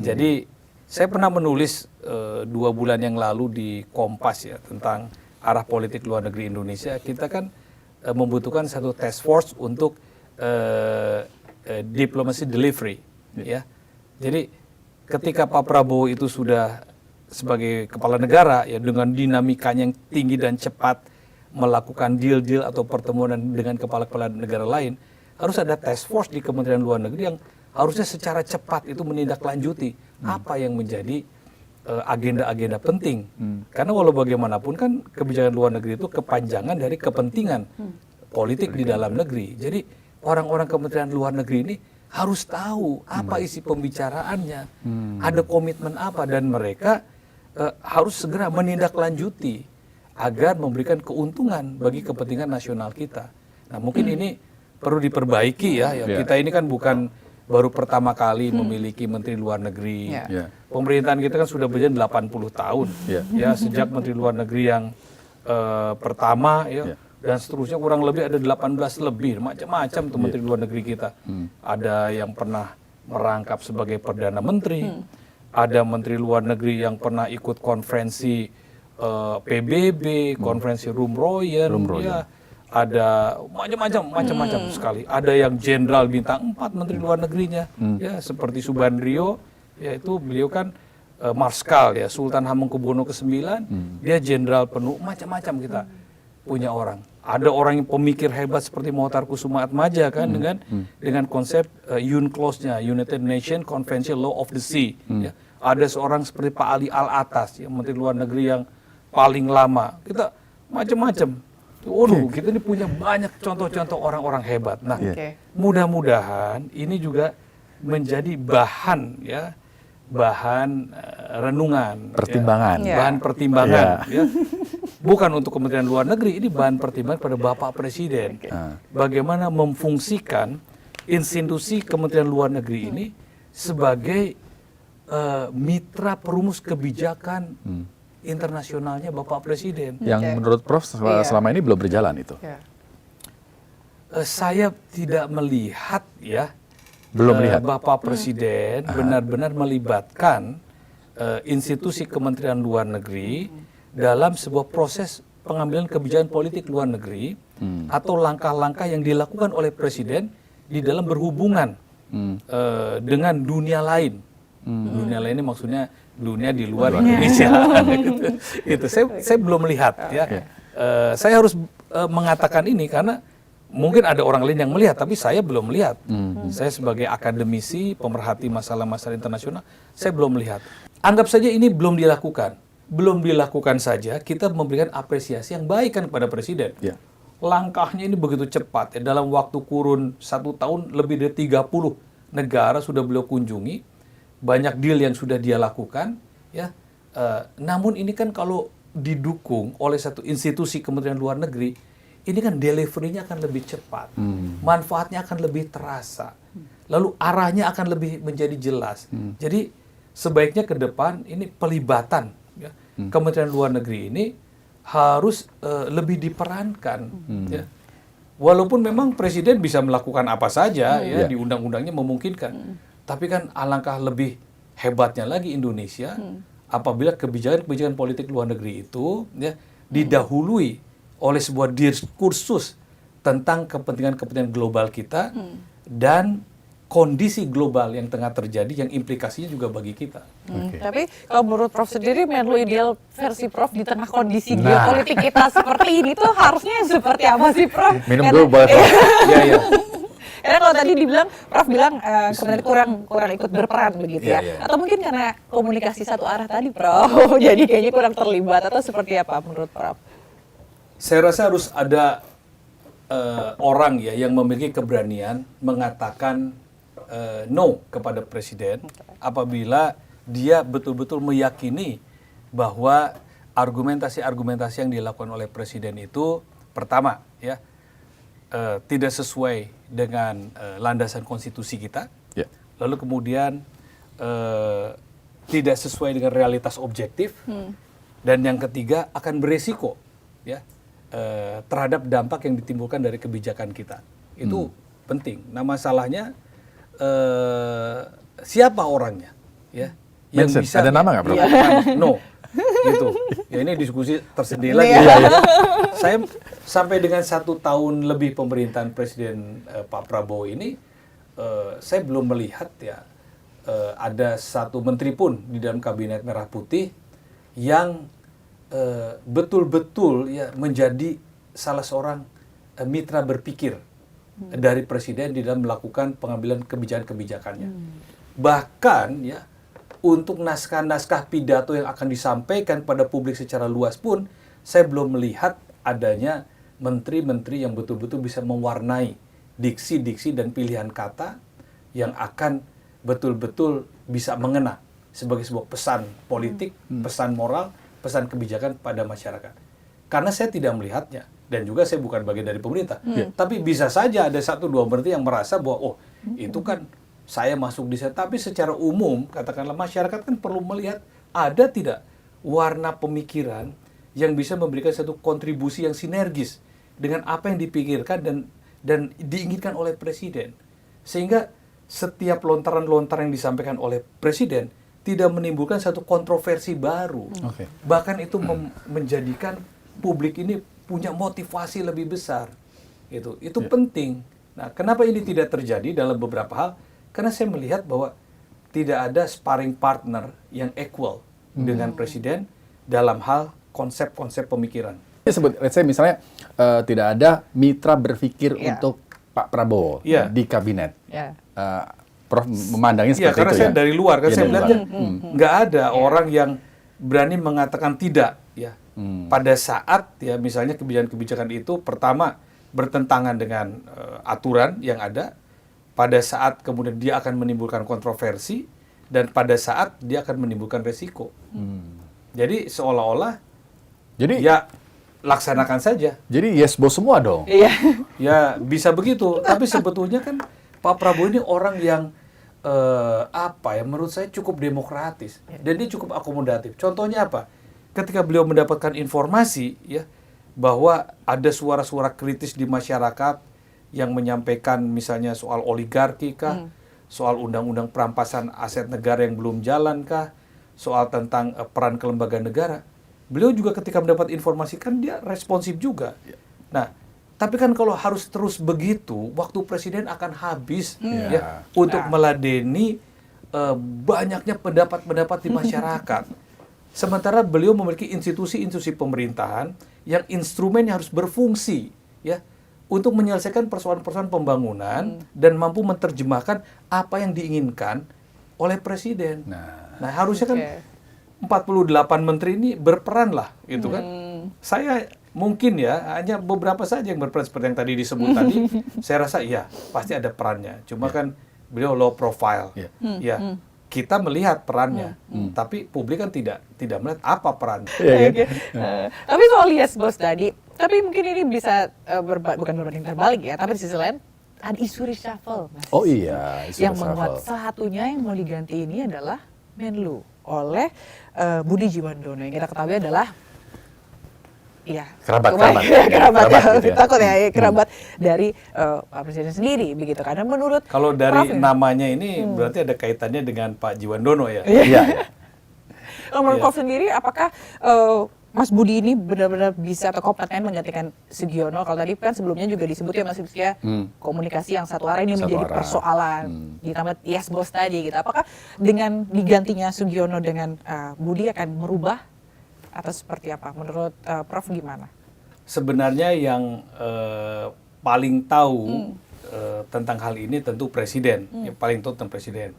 Jadi saya pernah menulis 2 bulan yang lalu di Kompas ya tentang arah politik luar negeri Indonesia. Kita kan membutuhkan satu task force untuk diplomacy delivery ya. Jadi ketika Pak Prabowo itu sudah sebagai kepala negara ya dengan dinamikanya yang tinggi dan cepat melakukan deal-deal atau pertemuan dengan kepala-kepala negara lain, harus ada task force di Kementerian Luar Negeri yang harusnya secara cepat itu menindaklanjuti apa yang menjadi agenda-agenda penting. Karena walau bagaimanapun kan kebijakan luar negeri itu kepanjangan dari kepentingan politik di dalam negeri. Jadi orang-orang Kementerian Luar Negeri ini harus tahu apa isi pembicaraannya, ada komitmen apa, dan mereka harus segera menindaklanjuti agar memberikan keuntungan bagi kepentingan nasional kita. Nah mungkin ini perlu diperbaiki ya. Kita ini kan bukan baru pertama kali memiliki Menteri Luar Negeri. Pemerintahan kita kan sudah berjalan 80 tahun. Ya sejak Menteri Luar Negeri yang pertama ya. Dan seterusnya kurang lebih ada 18 lebih, macam-macam tuh Menteri Luar Negeri kita. Ada yang pernah merangkap sebagai Perdana Menteri, ada Menteri Luar Negeri yang pernah ikut konferensi PBB, konferensi Room Royen, ya, ada macam-macam sekali. Ada yang Jenderal bintang 4 Menteri Luar Negerinya, ya seperti Subandrio, yaitu beliau kan Marskal ya, Sultan Hamengkubuwono ke-9, dia Jenderal penuh, macam-macam kita punya orang. Ada orang yang pemikir hebat seperti Mohtar Kusumaatmadja kan dengan konsep UNCLOS-nya, United Nations Convention Law of the Sea. Ya. Ada seorang seperti Pak Ali Al-Atas, ya, Menteri Luar Negeri yang paling lama. Kita macam-macam. Kita ini punya banyak contoh-contoh orang-orang hebat. Nah, mudah-mudahan ini juga menjadi bahan ya, bahan renungan, pertimbangan, ya, bahan pertimbangan. Ya. Bukan untuk Kementerian Luar Negeri, ini bahan pertimbangan pada Bapak Presiden. Bagaimana memfungsikan institusi Kementerian Luar Negeri ini sebagai mitra perumus kebijakan internasionalnya Bapak Presiden. Yang menurut Prof selama ini belum berjalan itu. Saya tidak melihat ya. Belum melihat. Bapak Presiden benar-benar melibatkan institusi Kementerian Luar Negeri dalam sebuah proses pengambilan kebijakan politik luar negeri atau langkah-langkah yang dilakukan oleh Presiden di dalam berhubungan dengan dunia lain. Dunia lain ini maksudnya dunia di luar Indonesia. Gitu. Itu saya belum melihat ya. Saya harus mengatakan ini karena mungkin ada orang lain yang melihat, tapi saya belum melihat. Saya sebagai akademisi, pemerhati masalah-masalah internasional, saya belum melihat. Anggap saja ini belum dilakukan. Belum dilakukan saja, kita memberikan apresiasi yang baik kan kepada Presiden. Ya. Langkahnya ini begitu cepat. Ya. Dalam waktu kurun 1 tahun, lebih dari 30 negara sudah beliau kunjungi. Banyak deal yang sudah dia lakukan. Ya. Namun ini kan kalau didukung oleh satu institusi Kementerian Luar Negeri, ini kan delivery-nya akan lebih cepat, manfaatnya akan lebih terasa, lalu arahnya akan lebih menjadi jelas. Jadi sebaiknya ke depan ini pelibatan ya, Kementerian Luar Negeri ini harus lebih diperankan. Ya. Walaupun memang Presiden bisa melakukan apa saja ya di undang-undangnya memungkinkan, tapi kan alangkah lebih hebatnya lagi Indonesia apabila kebijakan-kebijakan politik luar negeri itu ya didahului oleh sebuah diskursus tentang kepentingan-kepentingan global kita dan kondisi global yang tengah terjadi yang implikasinya juga bagi kita. Tapi kalau menurut Prof sendiri, Menlu ideal versi Prof di tengah kondisi geopolitik kita seperti ini tuh harusnya seperti apa sih, Prof? Minum dulu boleh, Prof. Iya. Karena kalau tadi dibilang, Prof bilang sebenarnya kurang ikut berperan begitu ya. Atau mungkin karena komunikasi satu arah tadi, Prof. Jadi kayaknya kurang terlibat atau seperti apa menurut Prof? Saya rasa harus ada orang ya yang memiliki keberanian mengatakan no kepada Presiden apabila dia betul-betul meyakini bahwa argumentasi-argumentasi yang dilakukan oleh Presiden itu pertama ya tidak sesuai dengan landasan konstitusi kita, lalu kemudian tidak sesuai dengan realitas objektif, dan yang ketiga akan beresiko ya terhadap dampak yang ditimbulkan dari kebijakan kita. Itu penting. Nah masalahnya siapa orangnya ya yang bisa ada nama nggak, Prof? No gitu ya, ini diskusi tersendiri lagi. Saya sampai dengan 1 tahun lebih pemerintahan Presiden Pak Prabowo ini saya belum melihat ya ada satu menteri pun di dalam kabinet merah putih yang betul-betul ya menjadi salah seorang mitra berpikir dari Presiden di dalam melakukan pengambilan kebijakan-kebijakannya. Bahkan ya untuk naskah-naskah pidato yang akan disampaikan pada publik secara luas pun saya belum melihat adanya menteri-menteri yang betul-betul bisa mewarnai diksi-diksi dan pilihan kata yang akan betul-betul bisa mengena sebagai sebuah pesan politik, pesan moral, pesan kebijakan pada masyarakat. Karena saya tidak melihatnya, dan juga saya bukan bagian dari pemerintah. Tapi bisa saja ada 1-2 menteri yang merasa bahwa, oh itu kan saya masuk di sana. Tapi secara umum, katakanlah masyarakat kan perlu melihat ada tidak warna pemikiran yang bisa memberikan satu kontribusi yang sinergis dengan apa yang dipikirkan dan diinginkan oleh Presiden. Sehingga setiap lontaran-lontaran yang disampaikan oleh Presiden tidak menimbulkan satu kontroversi baru. Bahkan itu menjadikan publik ini punya motivasi lebih besar. Itu penting. Nah, kenapa ini tidak terjadi dalam beberapa hal? Karena saya melihat bahwa tidak ada sparring partner yang equal dengan Presiden dalam hal konsep-konsep pemikiran. Let's say misalnya tidak ada mitra berpikir untuk Pak Prabowo di kabinet. Prof memandangnya seperti karena itu saya ya? dari luar kan saya melihatnya nggak ada orang yang berani mengatakan tidak ya pada saat ya misalnya kebijakan-kebijakan itu pertama bertentangan dengan aturan yang ada, pada saat kemudian dia akan menimbulkan kontroversi, dan pada saat dia akan menimbulkan resiko. Jadi seolah-olah ya laksanakan saja. Jadi yes bos semua dong. Ya bisa begitu, tapi sebetulnya kan Pak Prabowo ini orang yang menurut saya cukup demokratis dan dia cukup akomodatif. Contohnya apa? Ketika beliau mendapatkan informasi ya bahwa ada suara-suara kritis di masyarakat yang menyampaikan misalnya soal oligarki kah, soal undang-undang perampasan aset negara yang belum jalan kah, soal tentang peran kelembagaan negara. Beliau juga ketika mendapat informasi kan dia responsif juga. Nah, tapi kan kalau harus terus begitu, waktu Presiden akan habis ya untuk meladeni banyaknya pendapat-pendapat di masyarakat. Sementara beliau memiliki institusi-institusi pemerintahan yang instrumennya harus berfungsi, ya, untuk menyelesaikan persoalan-persoalan pembangunan dan mampu menerjemahkan apa yang diinginkan oleh presiden. Nah, harusnya kan 48 menteri ini berperan lah, gitu kan. Saya mungkin ya hanya beberapa saja yang berperan seperti yang tadi disebut tadi. Saya rasa iya pasti ada perannya. Cuma kan beliau low profile, ya. Kita melihat perannya, tapi publik kan tidak melihat apa perannya. Tapi soal yes bos tadi, tapi mungkin ini bisa bukan berbanding terbalik ya, tapi di sisi lain ada isu reshuffle, Mas. Oh iya, isu yang reshuffle. membuat salah satunya yang mau diganti ini adalah Menlu oleh Budi Jiwandono yang kita ketahui adalah Kerabat gitu ya. takut ya, kerabat dari Pak Presiden sendiri begitu. Karena menurut Kalau dari Prof, namanya ini berarti ada kaitannya dengan Pak Jiwandono ya. Iya. kalau menurut Prof sendiri, apakah Mas Budi ini benar-benar bisa atau kompeten menggantikan Sugiono? Kalau tadi kan sebelumnya juga disebut ya Mas Yusya, komunikasi yang satu arah ini Satu menjadi arah. persoalan. Ditambah yes bos tadi gitu. Apakah dengan digantinya Sugiono dengan Budi akan merubah atau seperti apa? Menurut Prof gimana? Sebenarnya yang paling tahu tentang hal ini tentu presiden, yang paling tahu tentang presiden.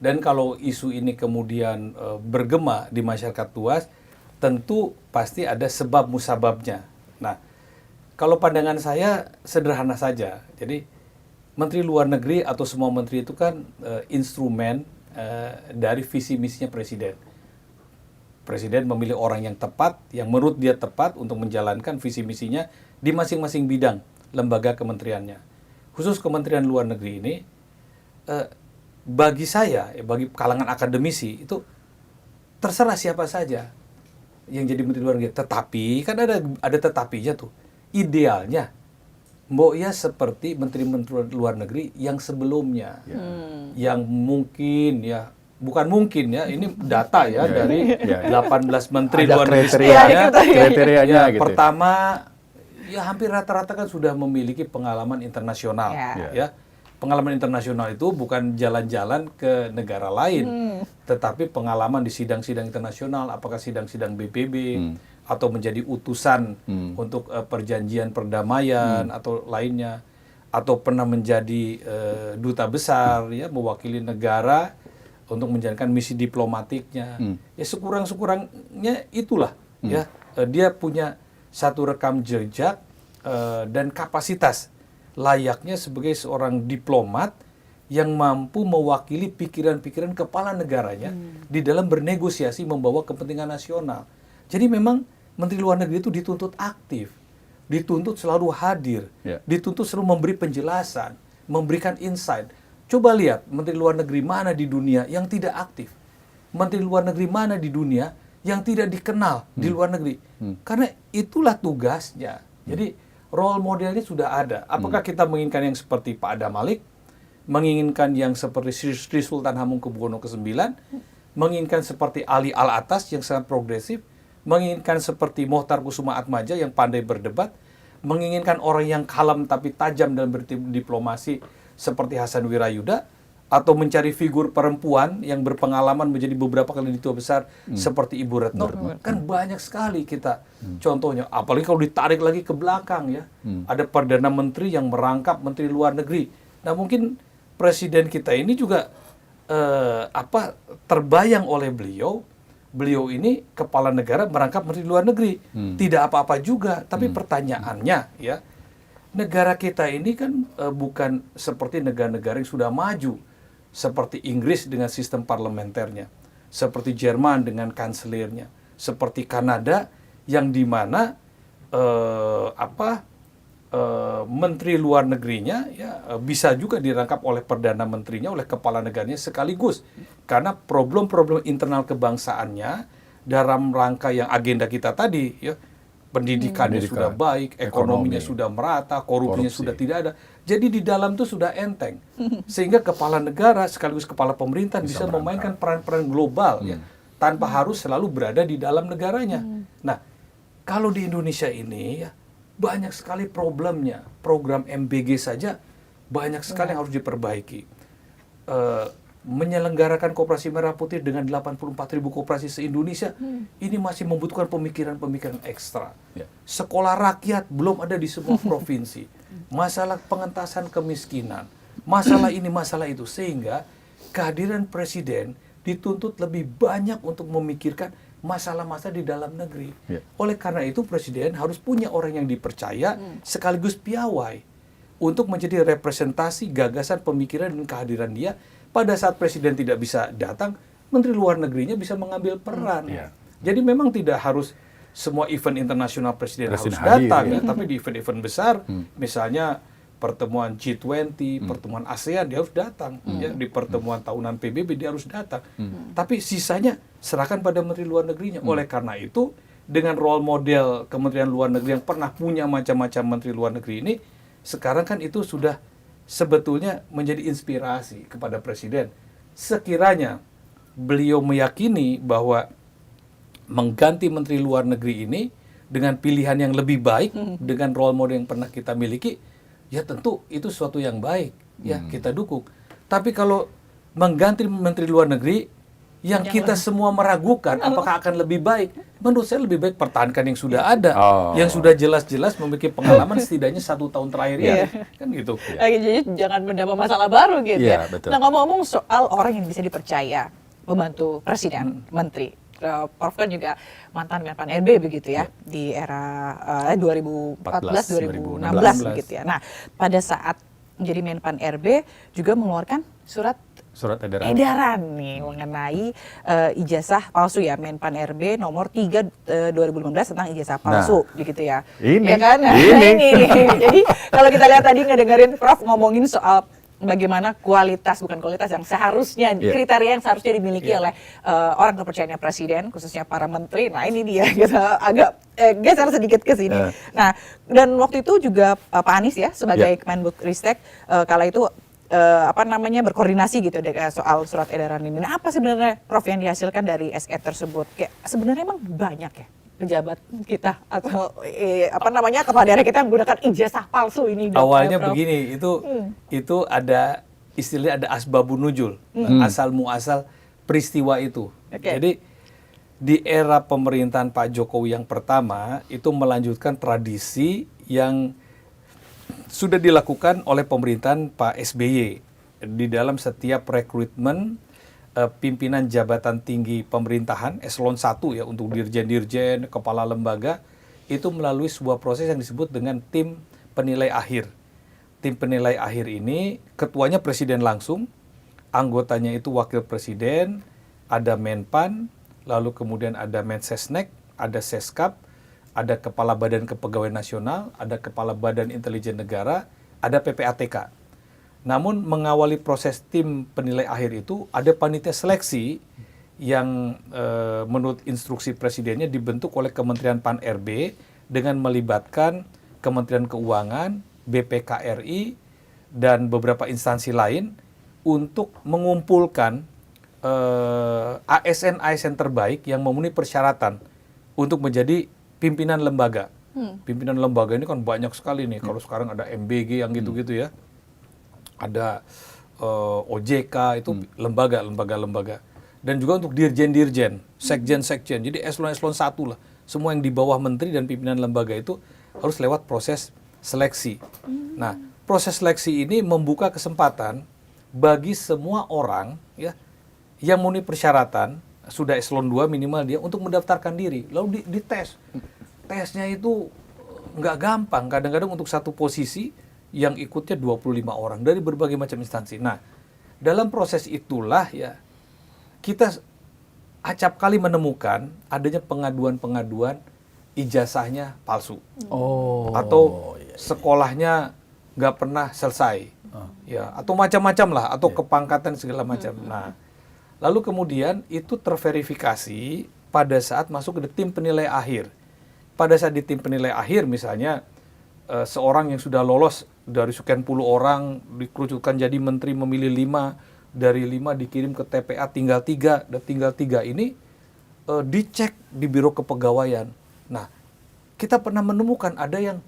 Dan kalau isu ini kemudian bergema di masyarakat luas, tentu pasti ada sebab musababnya. Nah, kalau pandangan saya sederhana saja. Jadi Menteri Luar Negeri atau semua menteri itu kan instrumen dari visi misinya presiden. Presiden memilih orang yang tepat, yang menurut dia tepat untuk menjalankan visi misinya di masing-masing bidang lembaga kementeriannya. Khusus Kementerian Luar Negeri ini, bagi saya, bagi kalangan akademisi itu terserah siapa saja yang jadi Menteri Luar Negeri. Tetapi kan ada tetapinya tuh. Idealnya, mbok ya seperti Menteri-Menteri Luar Negeri yang sebelumnya, yang mungkin ya. Bukan mungkin ya, ini data ya dari 18 menteri Ada luar negeri kriterianya gitu. Pertama, ya hampir rata-rata kan sudah memiliki pengalaman internasional. Ya. Pengalaman internasional itu bukan jalan-jalan ke negara lain, tetapi pengalaman di sidang-sidang internasional, apakah sidang-sidang PBB, atau menjadi utusan untuk perjanjian perdamaian atau lainnya, atau pernah menjadi duta besar ya mewakili negara untuk menjalankan misi diplomatiknya. Ya sekurang-kurangnya itulah ya dia punya satu rekam jejak dan kapasitas layaknya sebagai seorang diplomat yang mampu mewakili pikiran-pikiran kepala negaranya di dalam bernegosiasi membawa kepentingan nasional. Jadi memang Menteri Luar Negeri itu dituntut aktif, dituntut selalu hadir, dituntut selalu memberi penjelasan, memberikan insight. Coba lihat Menteri Luar Negeri mana di dunia yang tidak aktif. Menteri Luar Negeri mana di dunia yang tidak dikenal di luar negeri. Karena itulah tugasnya. Jadi role modelnya sudah ada. Apakah kita menginginkan yang seperti Pak Adam Malik, menginginkan yang seperti Sri Sultan Hamengkubuwono ke-9, menginginkan seperti Ali Al-Atas yang sangat progresif, menginginkan seperti Mohtar Kusumaatmadja yang pandai berdebat, menginginkan orang yang kalem tapi tajam dalam berdiplomasi seperti Hasan Wirayuda, atau mencari figur perempuan yang berpengalaman menjadi beberapa kali duta besar seperti Ibu Retno. Kan banyak sekali kita contohnya, apalagi kalau ditarik lagi ke belakang ya. Ada Perdana Menteri yang merangkap Menteri Luar Negeri. Nah mungkin Presiden kita ini juga terbayang oleh beliau ini kepala negara merangkap Menteri Luar Negeri. Tidak apa-apa juga, tapi pertanyaannya ya, negara kita ini kan bukan seperti negara-negara yang sudah maju, seperti Inggris dengan sistem parlementernya, seperti Jerman dengan kanselernya, seperti Kanada yang dimana menteri luar negerinya ya bisa juga dirangkap oleh perdana menterinya, oleh kepala negaranya sekaligus, karena problem-problem internal kebangsaannya dalam rangka yang agenda kita tadi ya. Pendidikannya sudah baik, ekonominya sudah merata, korupsinya sudah tidak ada. Jadi di dalam itu sudah enteng. Sehingga kepala negara sekaligus kepala pemerintahan bisa memainkan peran-peran global ya, tanpa harus selalu berada di dalam negaranya. Nah, kalau di Indonesia ini ya banyak sekali problemnya. Program MBG saja banyak sekali yang harus diperbaiki. menyelenggarakan Koperasi Merah Putih dengan 84.000 koperasi se-Indonesia, ini masih membutuhkan pemikiran-pemikiran ekstra. Ya. Sekolah rakyat belum ada di semua provinsi. Masalah pengentasan kemiskinan, masalah ini, masalah itu. Sehingga kehadiran Presiden dituntut lebih banyak untuk memikirkan masalah-masalah di dalam negeri. Ya. Oleh karena itu Presiden harus punya orang yang dipercaya sekaligus piawai untuk menjadi representasi gagasan, pemikiran, dan kehadiran dia. Pada saat Presiden tidak bisa datang, Menteri Luar Negerinya bisa mengambil peran. Ya. Jadi memang tidak harus semua event internasional Presiden harus hadir, datang, ya. ya. Tapi di event-event besar, misalnya pertemuan G20, pertemuan ASEAN, dia harus datang. Ya, di pertemuan tahunan PBB dia harus datang. Tapi sisanya serahkan pada Menteri Luar Negerinya. Oleh karena itu, dengan role model Kementerian Luar Negeri yang pernah punya macam-macam Menteri Luar Negeri ini, sekarang kan itu sudah sebetulnya menjadi inspirasi kepada Presiden. Sekiranya beliau meyakini bahwa mengganti Menteri Luar Negeri ini dengan pilihan yang lebih baik, dengan role model yang pernah kita miliki, ya tentu itu suatu yang baik, ya kita dukung. Tapi kalau mengganti Menteri Luar Negeri yang kita semua meragukan apakah akan lebih baik, menurut saya lebih baik pertahankan yang sudah ada, yang sudah jelas-jelas memiliki pengalaman setidaknya 1 tahun terakhir ya, kan gitu. Jadi jangan menambah masalah baru gitu Iya, ya. betul. Nah, ngomong-ngomong soal orang yang bisa dipercaya membantu Presiden, Menteri. Prof kan juga mantan Menpan RB begitu ya, di era 2014-2016 begitu ya. Nah, pada saat menjadi Menpan RB juga mengeluarkan surat edaran nih mengenai ijazah palsu ya, Menpan RB nomor 3 2015 tentang ijazah palsu begitu ya. Ini, ya kan? Ini. Jadi kalau kita lihat tadi ngedengerin Prof ngomongin soal bagaimana bukan kualitas yang seharusnya, kriteria yang seharusnya dimiliki oleh orang kepercayaannya Presiden, khususnya para menteri. Nah ini dia, kita agak geser sedikit ke sini. Nah, dan waktu itu juga Pak Anies ya, sebagai Kemenbukristek, kala itu berkoordinasi gitu soal surat edaran ini. Nah, apa sebenarnya Prof yang dihasilkan dari SE tersebut? Kayak sebenarnya emang banyak ya pejabat kita atau kepala daerah kita yang menggunakan ijazah palsu ini. Awalnya begini, itu ada istilahnya ada asbabun nuzul, asal muasal peristiwa itu. Jadi di era pemerintahan Pak Jokowi yang pertama itu melanjutkan tradisi yang sudah dilakukan oleh pemerintahan Pak SBY di dalam setiap rekrutmen pimpinan jabatan tinggi pemerintahan eselon 1 ya, untuk dirjen-dirjen, kepala lembaga, itu melalui sebuah proses yang disebut dengan tim penilai akhir. Tim penilai akhir ini ketuanya Presiden langsung, anggotanya itu wakil Presiden, ada Menpan, lalu kemudian ada Mensesnek, ada Seskap, ada Kepala Badan Kepegawaian Nasional, ada Kepala Badan Intelijen Negara, ada PPATK. Namun mengawali proses tim penilai akhir itu ada panitia seleksi yang menurut instruksi Presidennya dibentuk oleh Kementerian Pan RB dengan melibatkan Kementerian Keuangan, BPKRI, dan beberapa instansi lain untuk mengumpulkan ASN-ASN terbaik yang memenuhi persyaratan untuk menjadi pimpinan lembaga. Pimpinan lembaga ini kan banyak sekali nih. Kalau sekarang ada MBG yang gitu-gitu ya. Ada OJK, itu lembaga. Dan juga untuk dirjen-dirjen, sekjen-sekjen. Jadi eselon-eselon 1 lah. Semua yang di bawah menteri dan pimpinan lembaga itu harus lewat proses seleksi. Nah, proses seleksi ini membuka kesempatan bagi semua orang ya yang memenuhi persyaratan, sudah eselon 2 minimal dia, untuk mendaftarkan diri. Lalu dites. Tesnya itu nggak gampang. Kadang-kadang untuk satu posisi yang ikutnya 25 orang dari berbagai macam instansi. Nah, dalam proses itulah ya kita acap kali menemukan adanya pengaduan-pengaduan ijazahnya palsu. Atau sekolahnya nggak pernah selesai. Ya, atau macam-macam lah, atau kepangkatan segala macam. Nah, lalu kemudian itu terverifikasi pada saat masuk ke tim penilai akhir. Pada saat di tim penilai akhir misalnya seorang yang sudah lolos dari sekian puluh orang dikerucutkan jadi menteri, memilih 5, dari 5 dikirim ke TPA tinggal 3, dan tinggal 3 ini dicek di Biro Kepegawaian. Nah, kita pernah menemukan ada yang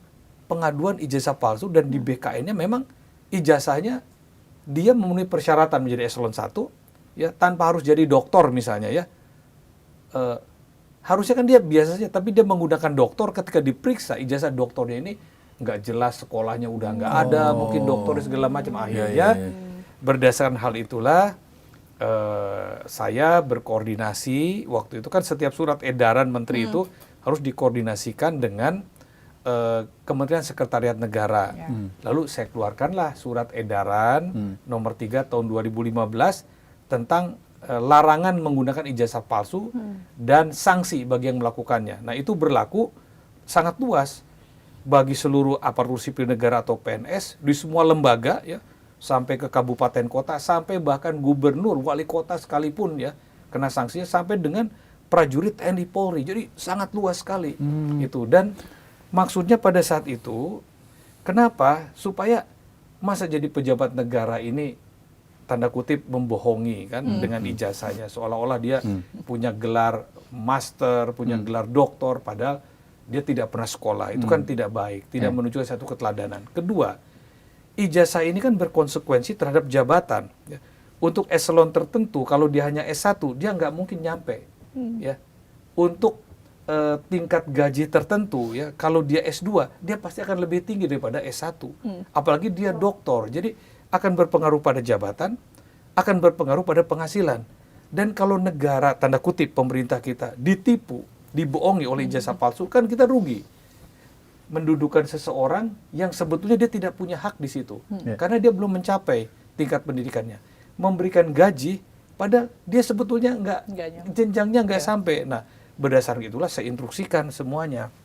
pengaduan ijazah palsu dan di BKN-nya memang ijazahnya dia memenuhi persyaratan menjadi eselon 1, ya tanpa harus jadi doktor misalnya ya. Harusnya kan dia biasa saja, tapi dia menggunakan doktor ketika diperiksa ijazah doktornya ini nggak jelas, sekolahnya udah nggak ada, mungkin dokter segala macam. Akhirnya berdasarkan hal itulah saya berkoordinasi waktu itu kan setiap surat edaran menteri itu harus dikoordinasikan dengan Kementerian Sekretariat Negara. Lalu saya keluarkanlah surat edaran nomor 3 tahun 2015 tentang larangan menggunakan ijazah palsu dan sanksi bagi yang melakukannya. Nah, itu berlaku sangat luas bagi seluruh aparatur sipil negara atau PNS di semua lembaga ya, sampai ke kabupaten kota, sampai bahkan gubernur, wali kota sekalipun ya kena sanksinya, sampai dengan prajurit TNI Polri. Jadi sangat luas sekali itu. Dan maksudnya pada saat itu kenapa? Supaya masa jadi pejabat negara ini tanda kutip membohongi kan dengan ijazahnya, seolah-olah dia punya gelar master, punya gelar doktor, padahal dia tidak pernah sekolah. Itu kan tidak baik, tidak menunjukkan satu keteladanan. Kedua, ijazah ini kan berkonsekuensi terhadap jabatan. Ya. Untuk eselon tertentu, kalau dia hanya S1, dia nggak mungkin nyampe. Ya. Untuk tingkat gaji tertentu, ya, kalau dia S2, dia pasti akan lebih tinggi daripada S1. Apalagi dia doktor. Jadi akan berpengaruh pada jabatan, akan berpengaruh pada penghasilan. Dan kalau negara, tanda kutip pemerintah kita, ditipu, dibohongi oleh ijazah palsu, kan kita rugi. Mendudukan seseorang yang sebetulnya dia tidak punya hak di situ. Karena dia belum mencapai tingkat pendidikannya. Memberikan gaji, padahal dia sebetulnya jenjangnya nggak sampai. Nah, berdasarkan itulah saya instruksikan semuanya.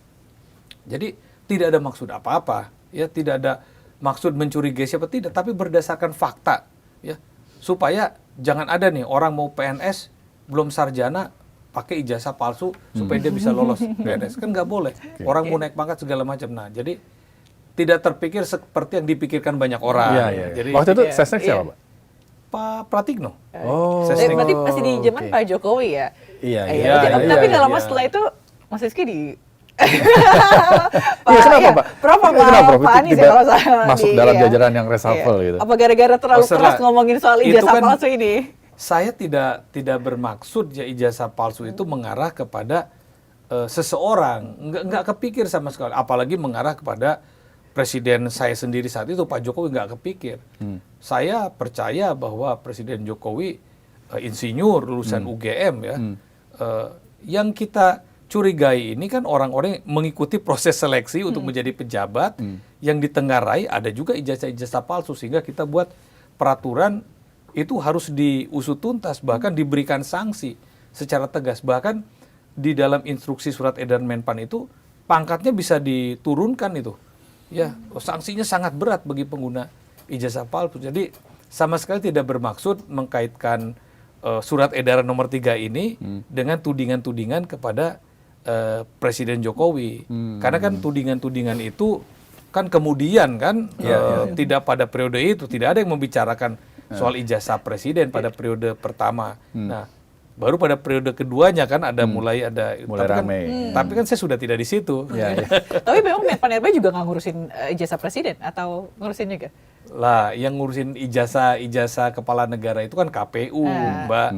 Jadi tidak ada maksud apa-apa, ya, tidak ada maksud mencurigai siapa, tidak, tapi berdasarkan fakta, ya, supaya jangan ada nih orang mau PNS belum sarjana pakai ijazah palsu supaya dia bisa lolos PNS, kan nggak boleh. Orang mau naik pangkat segala macam. Nah, jadi tidak terpikir seperti yang dipikirkan banyak orang. Jadi waktu itu sesnek siapa, Pak? Pak Pratikno. Berarti masih di zaman Pak Jokowi ya? Iya. Tapi nggak lama setelah itu Mas Rizky di Kenapa, Pak? Kenapa Pak Anies ya kalau saya masuk dalam jajaran yang reshuffle gitu? Apa gara-gara terlalu keras ngomongin soal ijazah palsu ini? Saya tidak bermaksud ya ijazah palsu itu mengarah kepada seseorang, nggak kepikir sama sekali. Apalagi mengarah kepada presiden saya sendiri saat itu, Pak Jokowi, nggak kepikir. Saya percaya bahwa Presiden Jokowi insinyur lulusan UGM ya, yang kita curigai ini kan orang-orang yang mengikuti proses seleksi untuk menjadi pejabat yang ditenggarai ada juga ijazah-ijazah palsu, sehingga kita buat peraturan itu harus diusut tuntas, bahkan diberikan sanksi secara tegas. Bahkan di dalam instruksi surat edaran Menpan itu pangkatnya bisa diturunkan itu. Ya, sanksinya sangat berat bagi pengguna ijazah palsu. Jadi sama sekali tidak bermaksud mengkaitkan surat edaran nomor 3 ini dengan tudingan-tudingan kepada Presiden Jokowi. Karena kan tudingan-tudingan itu kan kemudian kan tidak pada periode itu, tidak ada yang membicarakan soal ijazah presiden pada periode pertama. Nah, baru pada periode keduanya kan ada mulai ramai. Tapi kan saya sudah tidak di situ. Tapi memang Menpan RB juga nggak ngurusin ijazah presiden atau ngurusin juga? Lah, yang ngurusin ijazah kepala negara itu kan KPU, Mbak.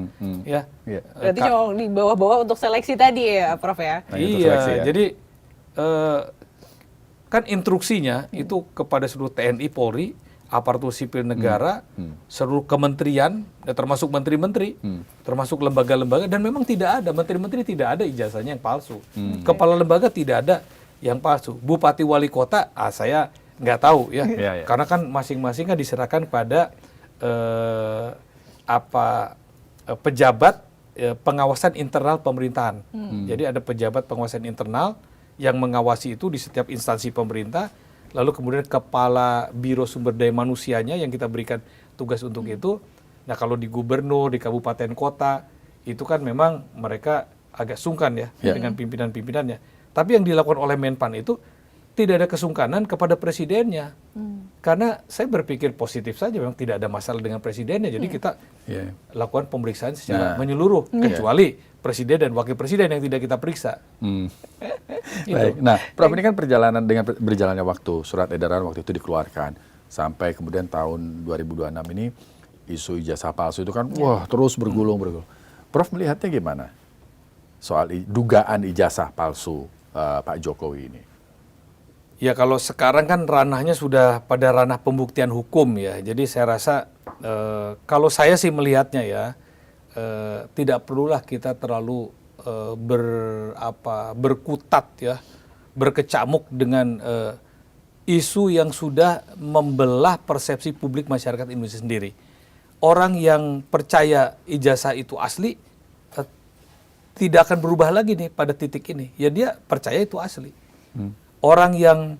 Ya. Berarti cuma di bawah-bawah untuk seleksi tadi ya, Prof ya? Iya, jadi kan instruksinya itu kepada seluruh TNI, Polri, aparatur sipil negara, seluruh kementerian, termasuk menteri-menteri, termasuk lembaga-lembaga, dan memang tidak ada, menteri-menteri tidak ada ijazahnya yang palsu. Kepala lembaga tidak ada yang palsu. Bupati wali kota, saya nggak tahu ya, karena kan masing-masing kan diserahkan pada pejabat pengawasan internal pemerintahan. Jadi ada pejabat pengawasan internal yang mengawasi itu di setiap instansi pemerintah. Lalu kemudian kepala biro sumber daya manusianya yang kita berikan tugas untuk itu. Nah, kalau di gubernur, di kabupaten kota, itu kan memang mereka agak sungkan ya dengan pimpinan-pimpinannya. Tapi yang dilakukan oleh Menpan itu tidak ada kesungkanan kepada presidennya. Karena saya berpikir positif saja, memang tidak ada masalah dengan presidennya. Jadi kita lakukan pemeriksaan secara menyeluruh, kecuali presiden dan wakil presiden yang tidak kita periksa. Baik. Nah, Prof, ini kan perjalanan dengan berjalannya waktu, surat edaran waktu itu dikeluarkan sampai kemudian tahun 2026 ini isu ijazah palsu itu kan wah terus bergulung. Prof melihatnya gimana soal dugaan ijazah palsu Pak Jokowi ini? Ya kalau sekarang kan ranahnya sudah pada ranah pembuktian hukum ya. Jadi saya rasa kalau saya sih melihatnya ya tidak perlulah kita terlalu berkutat ya, berkecamuk dengan isu yang sudah membelah persepsi publik masyarakat Indonesia sendiri. Orang yang percaya ijazah itu asli tidak akan berubah lagi nih pada titik ini. Ya dia percaya itu asli. Orang yang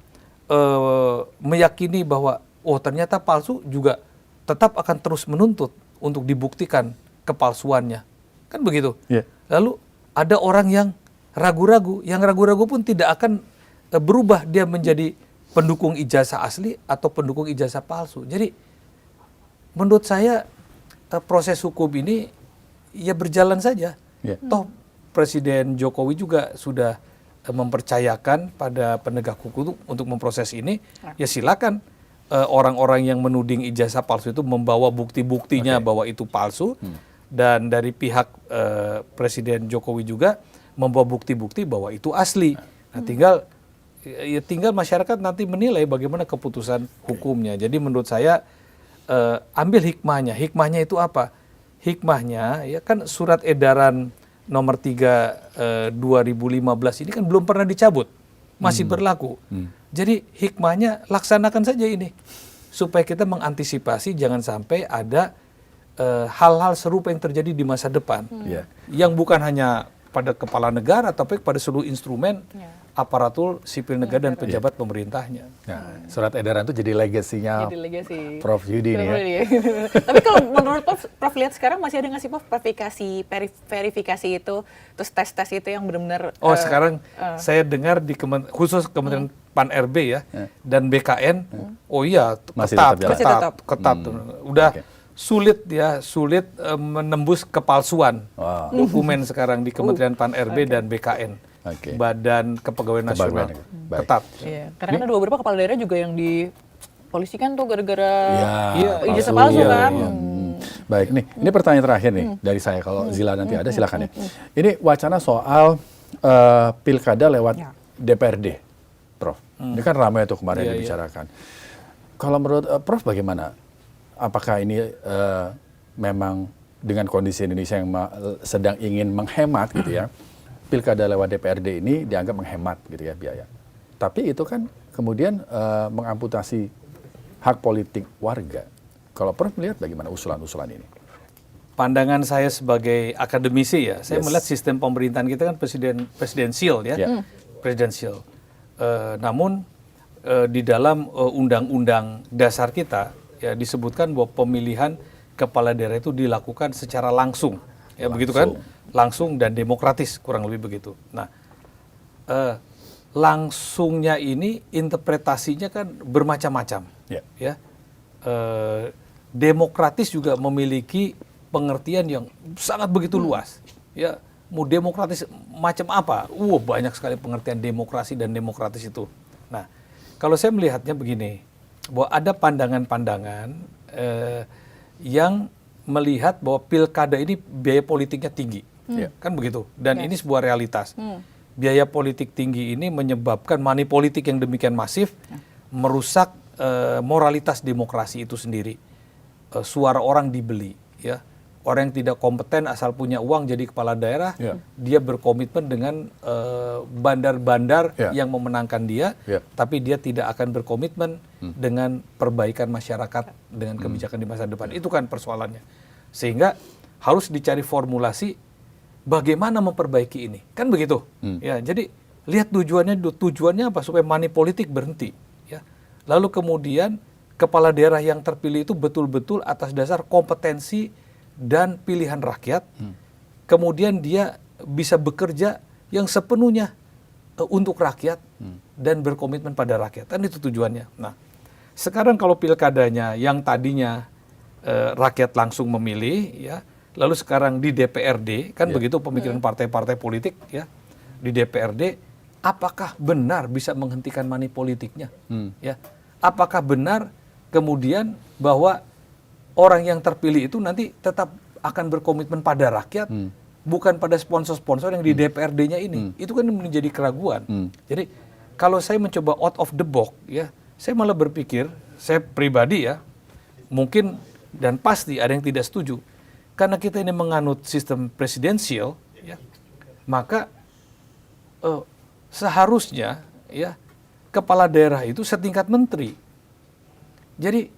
meyakini bahwa ternyata palsu juga tetap akan terus menuntut untuk dibuktikan kepalsuannya. Kan begitu. Yeah. Lalu ada orang yang ragu-ragu pun tidak akan berubah dia menjadi pendukung ijazah asli atau pendukung ijazah palsu. Jadi menurut saya proses hukum ini ya berjalan saja. Yeah. Toh Presiden Jokowi juga sudah mempercayakan pada penegak hukum untuk memproses ini. Ya silakan orang-orang yang menuding ijazah palsu itu membawa bukti-buktinya bahwa itu palsu. Dan dari pihak Presiden Jokowi juga membawa bukti-bukti bahwa itu asli. Nah tinggal masyarakat nanti menilai bagaimana keputusan hukumnya. Jadi menurut saya ambil hikmahnya. Hikmahnya itu apa? Hikmahnya ya kan surat edaran nomor 3 2015 ini kan belum pernah dicabut. Masih berlaku. Jadi hikmahnya laksanakan saja ini. Supaya kita mengantisipasi jangan sampai ada hal-hal serupa yang terjadi di masa depan. Yang bukan hanya pada kepala negara, tapi pada seluruh instrumen aparatur sipil negara dan pejabat pemerintahnya. Nah, surat edaran itu jadi legasinya Prof Yudi nih ya. Tapi kalau menurut Prof lihat sekarang masih ada nggak sih Prof verifikasi itu, terus tes itu yang benar-benar Sekarang saya dengar di khusus Kementerian Pan-RB ya dan BKN, Masih ketat. Udah sulit menembus kepalsuan dokumen sekarang di Kementerian Pan-RB dan BKN. Badan Kepegawaian Nasional ketat. Iya. Karena kan ada beberapa kepala daerah juga yang dipolisikan tuh gara-gara ijazah palsu palsu kan. Baik nih, ini pertanyaan terakhir nih dari saya. Kalau Zila nanti ada silakan ya. Ini wacana soal pilkada lewat DPRD, Prof. Ini kan ramai tuh kemarin dibicarakan. Kalau menurut Prof bagaimana? Apakah ini memang dengan kondisi Indonesia yang sedang ingin menghemat gitu ya? Pilkada lewat DPRD ini dianggap menghemat gitu ya biaya. Tapi itu kan kemudian mengamputasi hak politik warga. Kalau Prof melihat bagaimana usulan-usulan ini? Pandangan saya sebagai akademisi ya, saya melihat sistem pemerintahan kita kan presidensial ya, presidensial. Namun di dalam undang-undang dasar kita ya disebutkan bahwa pemilihan kepala daerah itu dilakukan secara langsung. Ya begitu kan? Langsung dan demokratis kurang lebih begitu. Nah, langsungnya ini interpretasinya kan bermacam-macam. Ya, demokratis juga memiliki pengertian yang sangat begitu luas. Ya, mau demokratis macam apa? Banyak sekali pengertian demokrasi dan demokratis itu. Nah, kalau saya melihatnya begini, bahwa ada pandangan-pandangan yang melihat bahwa pilkada ini biaya politiknya tinggi. Kan begitu. Dan ini sebuah realitas. Biaya politik tinggi ini menyebabkan money politik yang demikian masif merusak moralitas demokrasi itu sendiri. Suara orang dibeli. Ya. Orang yang tidak kompeten asal punya uang jadi kepala daerah, dia berkomitmen dengan bandar-bandar yang memenangkan dia, tapi dia tidak akan berkomitmen dengan perbaikan masyarakat dengan kebijakan di masa depan. Itu kan persoalannya. Sehingga harus dicari formulasi bagaimana memperbaiki ini. Kan begitu. Ya, jadi lihat tujuannya apa supaya money politik berhenti, ya. Lalu kemudian kepala daerah yang terpilih itu betul-betul atas dasar kompetensi dan pilihan rakyat, kemudian dia bisa bekerja yang sepenuhnya untuk rakyat dan berkomitmen pada rakyat. Kan itu tujuannya. Nah, sekarang kalau pilkadanya yang tadinya rakyat langsung memilih, ya, lalu sekarang di DPRD, kan begitu pemikiran partai-partai politik, ya, di DPRD, apakah benar bisa menghentikan money politiknya? Ya, apakah benar kemudian bahwa orang yang terpilih itu nanti tetap akan berkomitmen pada rakyat, bukan pada sponsor-sponsor yang di DPRD-nya ini. Itu kan menjadi keraguan. Jadi kalau saya mencoba out of the box, ya, saya malah berpikir, saya pribadi ya, mungkin dan pasti ada yang tidak setuju. Karena kita ini menganut sistem presidensial, ya, maka seharusnya ya kepala daerah itu setingkat menteri. Jadi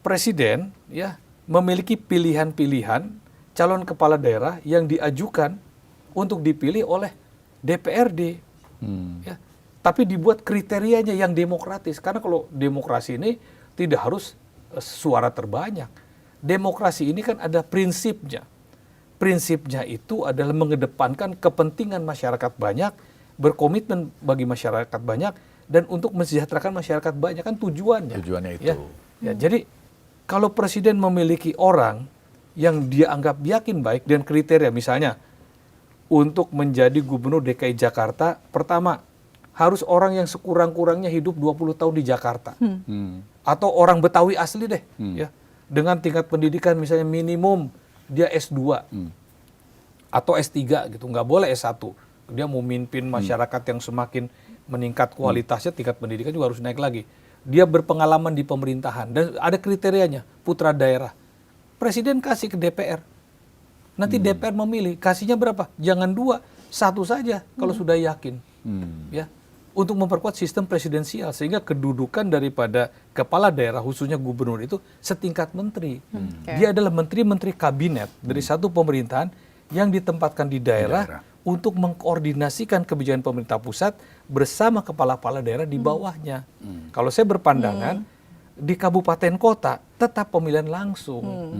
presiden ya memiliki pilihan-pilihan calon kepala daerah yang diajukan untuk dipilih oleh DPRD. Ya. Tapi dibuat kriterianya yang demokratis. Karena kalau demokrasi ini tidak harus suara terbanyak. Demokrasi ini kan ada prinsipnya. Prinsipnya itu adalah mengedepankan kepentingan masyarakat banyak, berkomitmen bagi masyarakat banyak, dan untuk mensejahterakan masyarakat banyak kan tujuannya. Tujuannya itu. Ya, jadi kalau presiden memiliki orang yang dia anggap yakin baik dan kriteria, misalnya untuk menjadi gubernur DKI Jakarta, pertama harus orang yang sekurang-kurangnya hidup 20 tahun di Jakarta. Atau orang Betawi asli deh, ya. Dengan tingkat pendidikan misalnya minimum dia S2 atau S3 gitu, nggak boleh S1. Dia mau mimpin masyarakat yang semakin meningkat kualitasnya, tingkat pendidikan juga harus naik lagi. Dia berpengalaman di pemerintahan dan ada kriterianya, putra daerah. Presiden kasih ke DPR. Nanti DPR memilih, kasihnya berapa? Jangan 2, 1 saja kalau sudah yakin. Ya. Untuk memperkuat sistem presidensial sehingga kedudukan daripada kepala daerah khususnya gubernur itu setingkat menteri. Dia adalah menteri-menteri kabinet dari satu pemerintahan yang ditempatkan di daerah untuk mengkoordinasikan kebijakan pemerintah pusat bersama kepala-kepala daerah di bawahnya. Kalau saya berpandangan di kabupaten kota tetap pemilihan langsung.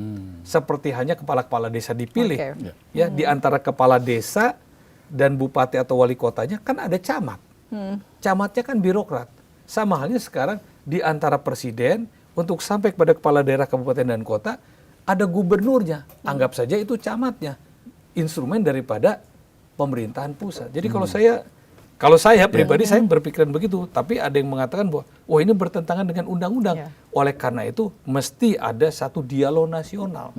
Seperti hanya kepala-kepala desa dipilih. Ya, di antara kepala desa dan bupati atau wali kotanya kan ada camat. Camatnya kan birokrat. Sama halnya sekarang di antara presiden untuk sampai kepada kepala daerah kabupaten dan kota ada gubernurnya. Anggap saja itu camatnya. Instrumen daripada pemerintahan pusat. Jadi kalau saya pribadi saya berpikiran begitu, tapi ada yang mengatakan bahwa ini bertentangan dengan undang-undang. Oleh karena itu mesti ada satu dialog nasional.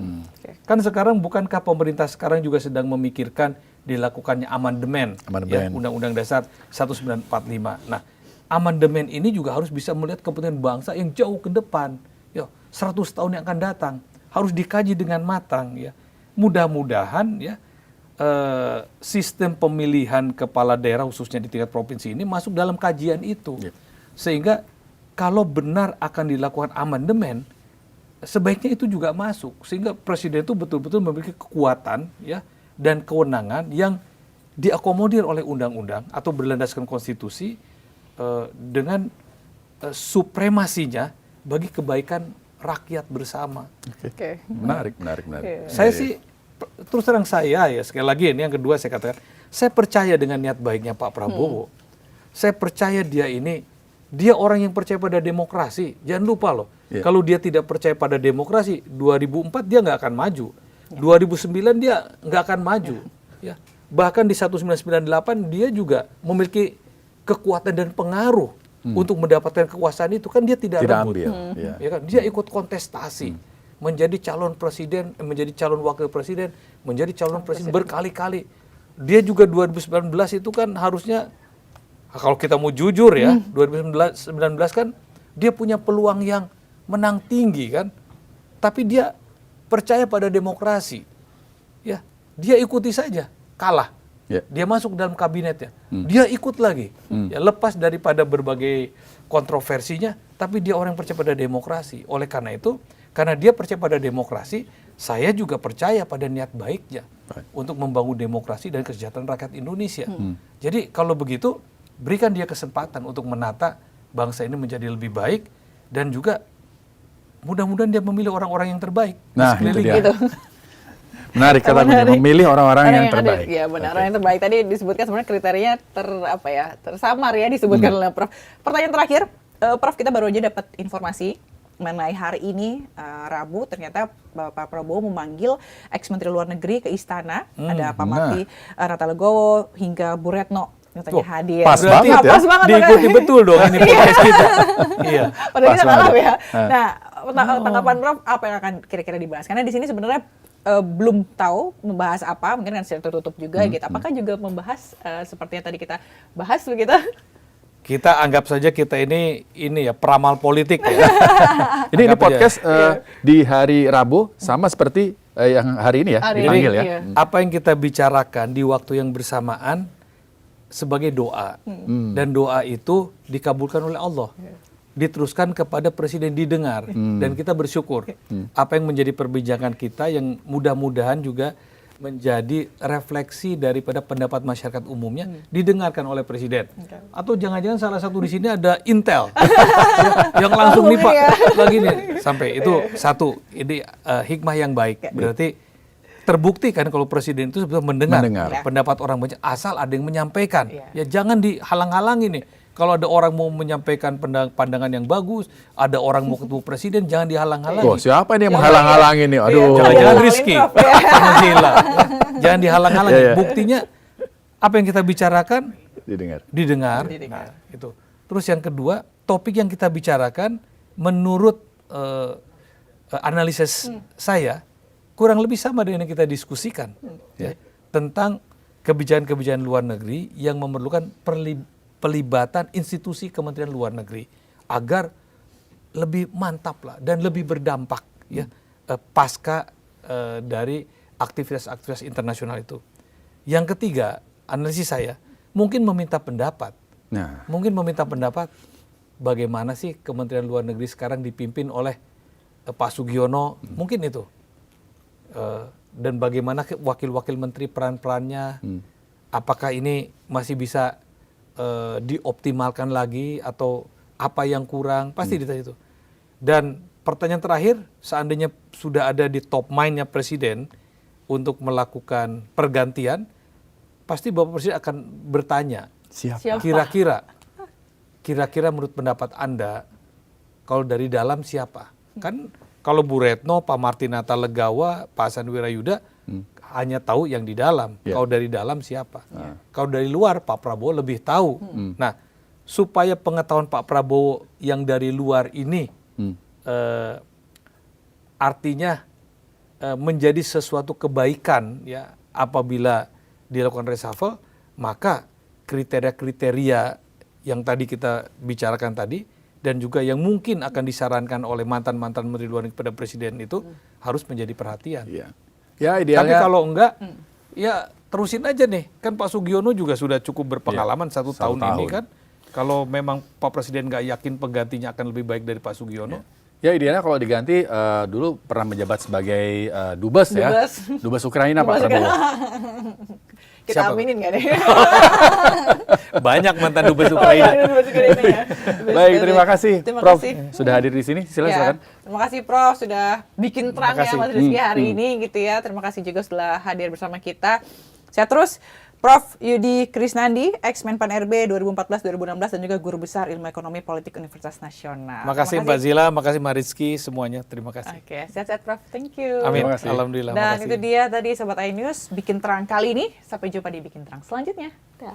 Kan sekarang bukankah pemerintah sekarang juga sedang memikirkan dilakukannya amandemen. Ya, Undang-Undang Dasar 1945. Nah, amandemen ini juga harus bisa melihat kepentingan bangsa yang jauh ke depan. Ya, 100 tahun yang akan datang harus dikaji dengan matang. Ya, mudah-mudahan ya sistem pemilihan kepala daerah khususnya di tingkat provinsi ini masuk dalam kajian itu. Sehingga kalau benar akan dilakukan amandemen, sebaiknya itu juga masuk. Sehingga presiden itu betul-betul memiliki kekuatan ya dan kewenangan yang diakomodir oleh undang-undang atau berlandaskan konstitusi dengan supremasinya bagi kebaikan rakyat bersama. Menarik. Saya sih terus terang saya ya sekali lagi ini yang kedua saya katakan saya percaya dengan niat baiknya Pak Prabowo. Saya percaya dia orang yang percaya pada demokrasi. Jangan lupa loh, kalau dia tidak percaya pada demokrasi, 2004 dia nggak akan maju. 2009 dia nggak akan maju. Ya. Bahkan di 1998 dia juga memiliki kekuatan dan pengaruh untuk mendapatkan kekuasaan itu kan dia tidak rebut. Ya kan? Dia ikut kontestasi, menjadi calon presiden, menjadi calon wakil presiden, menjadi calon presiden berkali-kali. Dia juga 2019 itu kan harusnya kalau kita mau jujur ya, 2019 kan dia punya peluang yang menang tinggi kan, tapi dia percaya pada demokrasi, ya dia ikuti saja, kalah, dia masuk dalam kabinetnya, dia ikut lagi, ya lepas daripada berbagai kontroversinya, tapi dia orang yang percaya pada demokrasi. Oleh karena itu, karena dia percaya pada demokrasi, saya juga percaya pada niat baiknya untuk membangun demokrasi dan kesejahteraan rakyat Indonesia. Jadi kalau begitu, berikan dia kesempatan untuk menata bangsa ini menjadi lebih baik dan juga mudah-mudahan dia memilih orang-orang yang terbaik. Nah, itu dia. Gitu. Menarik kata memilih orang-orang yang terbaik. Ya benar, orang yang terbaik. Tadi disebutkan sebenarnya kriterianya tersamar ya disebutkan oleh Prof. Pertanyaan terakhir, Prof, kita baru aja dapat informasi mengenai hari ini Rabu ternyata Pak Prabowo memanggil ex-menteri luar negeri ke istana. Ada Pak Marty Natalegowo hingga Bu Retno. Hadir. Pas banget ya. Pas banget. Diikuti betul dong ini podcast kita. Padahal kita malam ya. Nah, tanggapan Prof apa yang akan kira-kira dibahas? Karena di sini sebenarnya belum tahu membahas apa, mungkin kan secara tertutup juga gitu. Apakah juga membahas seperti yang tadi kita bahas begitu? Kita anggap saja kita ini ya peramal politik ya. Ini Anggap podcast aja. di hari Rabu sama seperti yang hari ini ya, Hari dipanggil ini, ya. iya. Apa yang kita bicarakan di waktu yang bersamaan sebagai doa. Dan doa itu dikabulkan oleh Allah. Diteruskan kepada presiden, didengar. Dan kita bersyukur. Apa yang menjadi perbincangan kita yang mudah-mudahan juga menjadi refleksi daripada pendapat masyarakat umumnya didengarkan oleh presiden. Atau jangan-jangan salah satu di sini ada intel yang langsung nih Pak lagi nih sampai itu satu ini hikmah yang baik. Berarti terbukti kan kalau presiden itu sebetulnya mendengar pendapat orang banyak asal ada yang menyampaikan. Ya jangan dihalang-halangi nih. Kalau ada orang mau menyampaikan pandangan yang bagus, ada orang mau ketemu presiden, jangan dihalang-halangi. Wah, siapa ini yang menghalang-halangi nih? Aduh. Jangan-jangan Rizky sama Sheila. Jangan dihalang-halangi. Buktinya apa yang kita bicarakan didengar. Nah, itu. Terus yang kedua, topik yang kita bicarakan menurut analisis saya kurang lebih sama dengan yang kita diskusikan ya, tentang kebijakan-kebijakan luar negeri yang memerlukan pelibatan institusi Kementerian Luar Negeri agar lebih mantap lah dan lebih berdampak ya pasca dari aktivitas-aktivitas internasional itu. Yang ketiga, analisis saya mungkin meminta pendapat. Mungkin meminta pendapat bagaimana sih Kementerian Luar Negeri sekarang dipimpin oleh Pak Sugiono, mungkin itu. Dan bagaimana wakil-wakil menteri peran-perannya, apakah ini masih bisa dioptimalkan lagi atau apa yang kurang, pasti ditanya itu. Dan pertanyaan terakhir, seandainya sudah ada di top mind-nya presiden untuk melakukan pergantian, pasti Bapak Presiden akan bertanya, Siapa? kira-kira menurut pendapat Anda, kalau dari dalam siapa? Kan kalau Bu Retno, Pak Martinata Legawa, Pak Hasan Wirayuda hanya tahu yang di dalam. Kalau dari dalam siapa? Kalau dari luar Pak Prabowo lebih tahu. Nah, supaya pengetahuan Pak Prabowo yang dari luar ini artinya menjadi sesuatu kebaikan ya apabila dilakukan reshuffle, maka kriteria-kriteria yang tadi kita bicarakan tadi dan juga yang mungkin akan disarankan oleh mantan-mantan Menteri Luar Negeri pada Presiden itu harus menjadi perhatian. Ya, idealnya. Tapi kalau enggak, ya terusin aja nih. Kan Pak Sugiono juga sudah cukup berpengalaman satu tahun ini kan. Kalau memang Pak Presiden nggak yakin penggantinya akan lebih baik dari Pak Sugiono. Ya idealnya kalau diganti, dulu pernah menjabat sebagai Dubes ya. Dubes Ukraina Pak Prabowo. Kita Siapa? aminin nggak deh? Banyak mantan Dubes Ukraina. Baik, terima kasih Prof sudah hadir di sini. Silakan. Terima kasih Prof sudah bikin terang ya Mas Rizky hari ini gitu ya. Terima kasih juga sudah hadir bersama kita. Saya terus Prof Yudi Krisnandi, ex-Menpan RB 2014-2016 dan juga Guru Besar Ilmu Ekonomi Politik Universitas Nasional. Terima kasih Mbak Zila, makasih Mbak Rizky, semuanya terima kasih. Oke, sehat-sehat Prof. Thank you. Amin. Terima kasih. Alhamdulillah. Dan makasih. itu dia tadi Sobat iNews Bikin Terang kali ini. Sampai jumpa di Bikin Terang selanjutnya. Dah.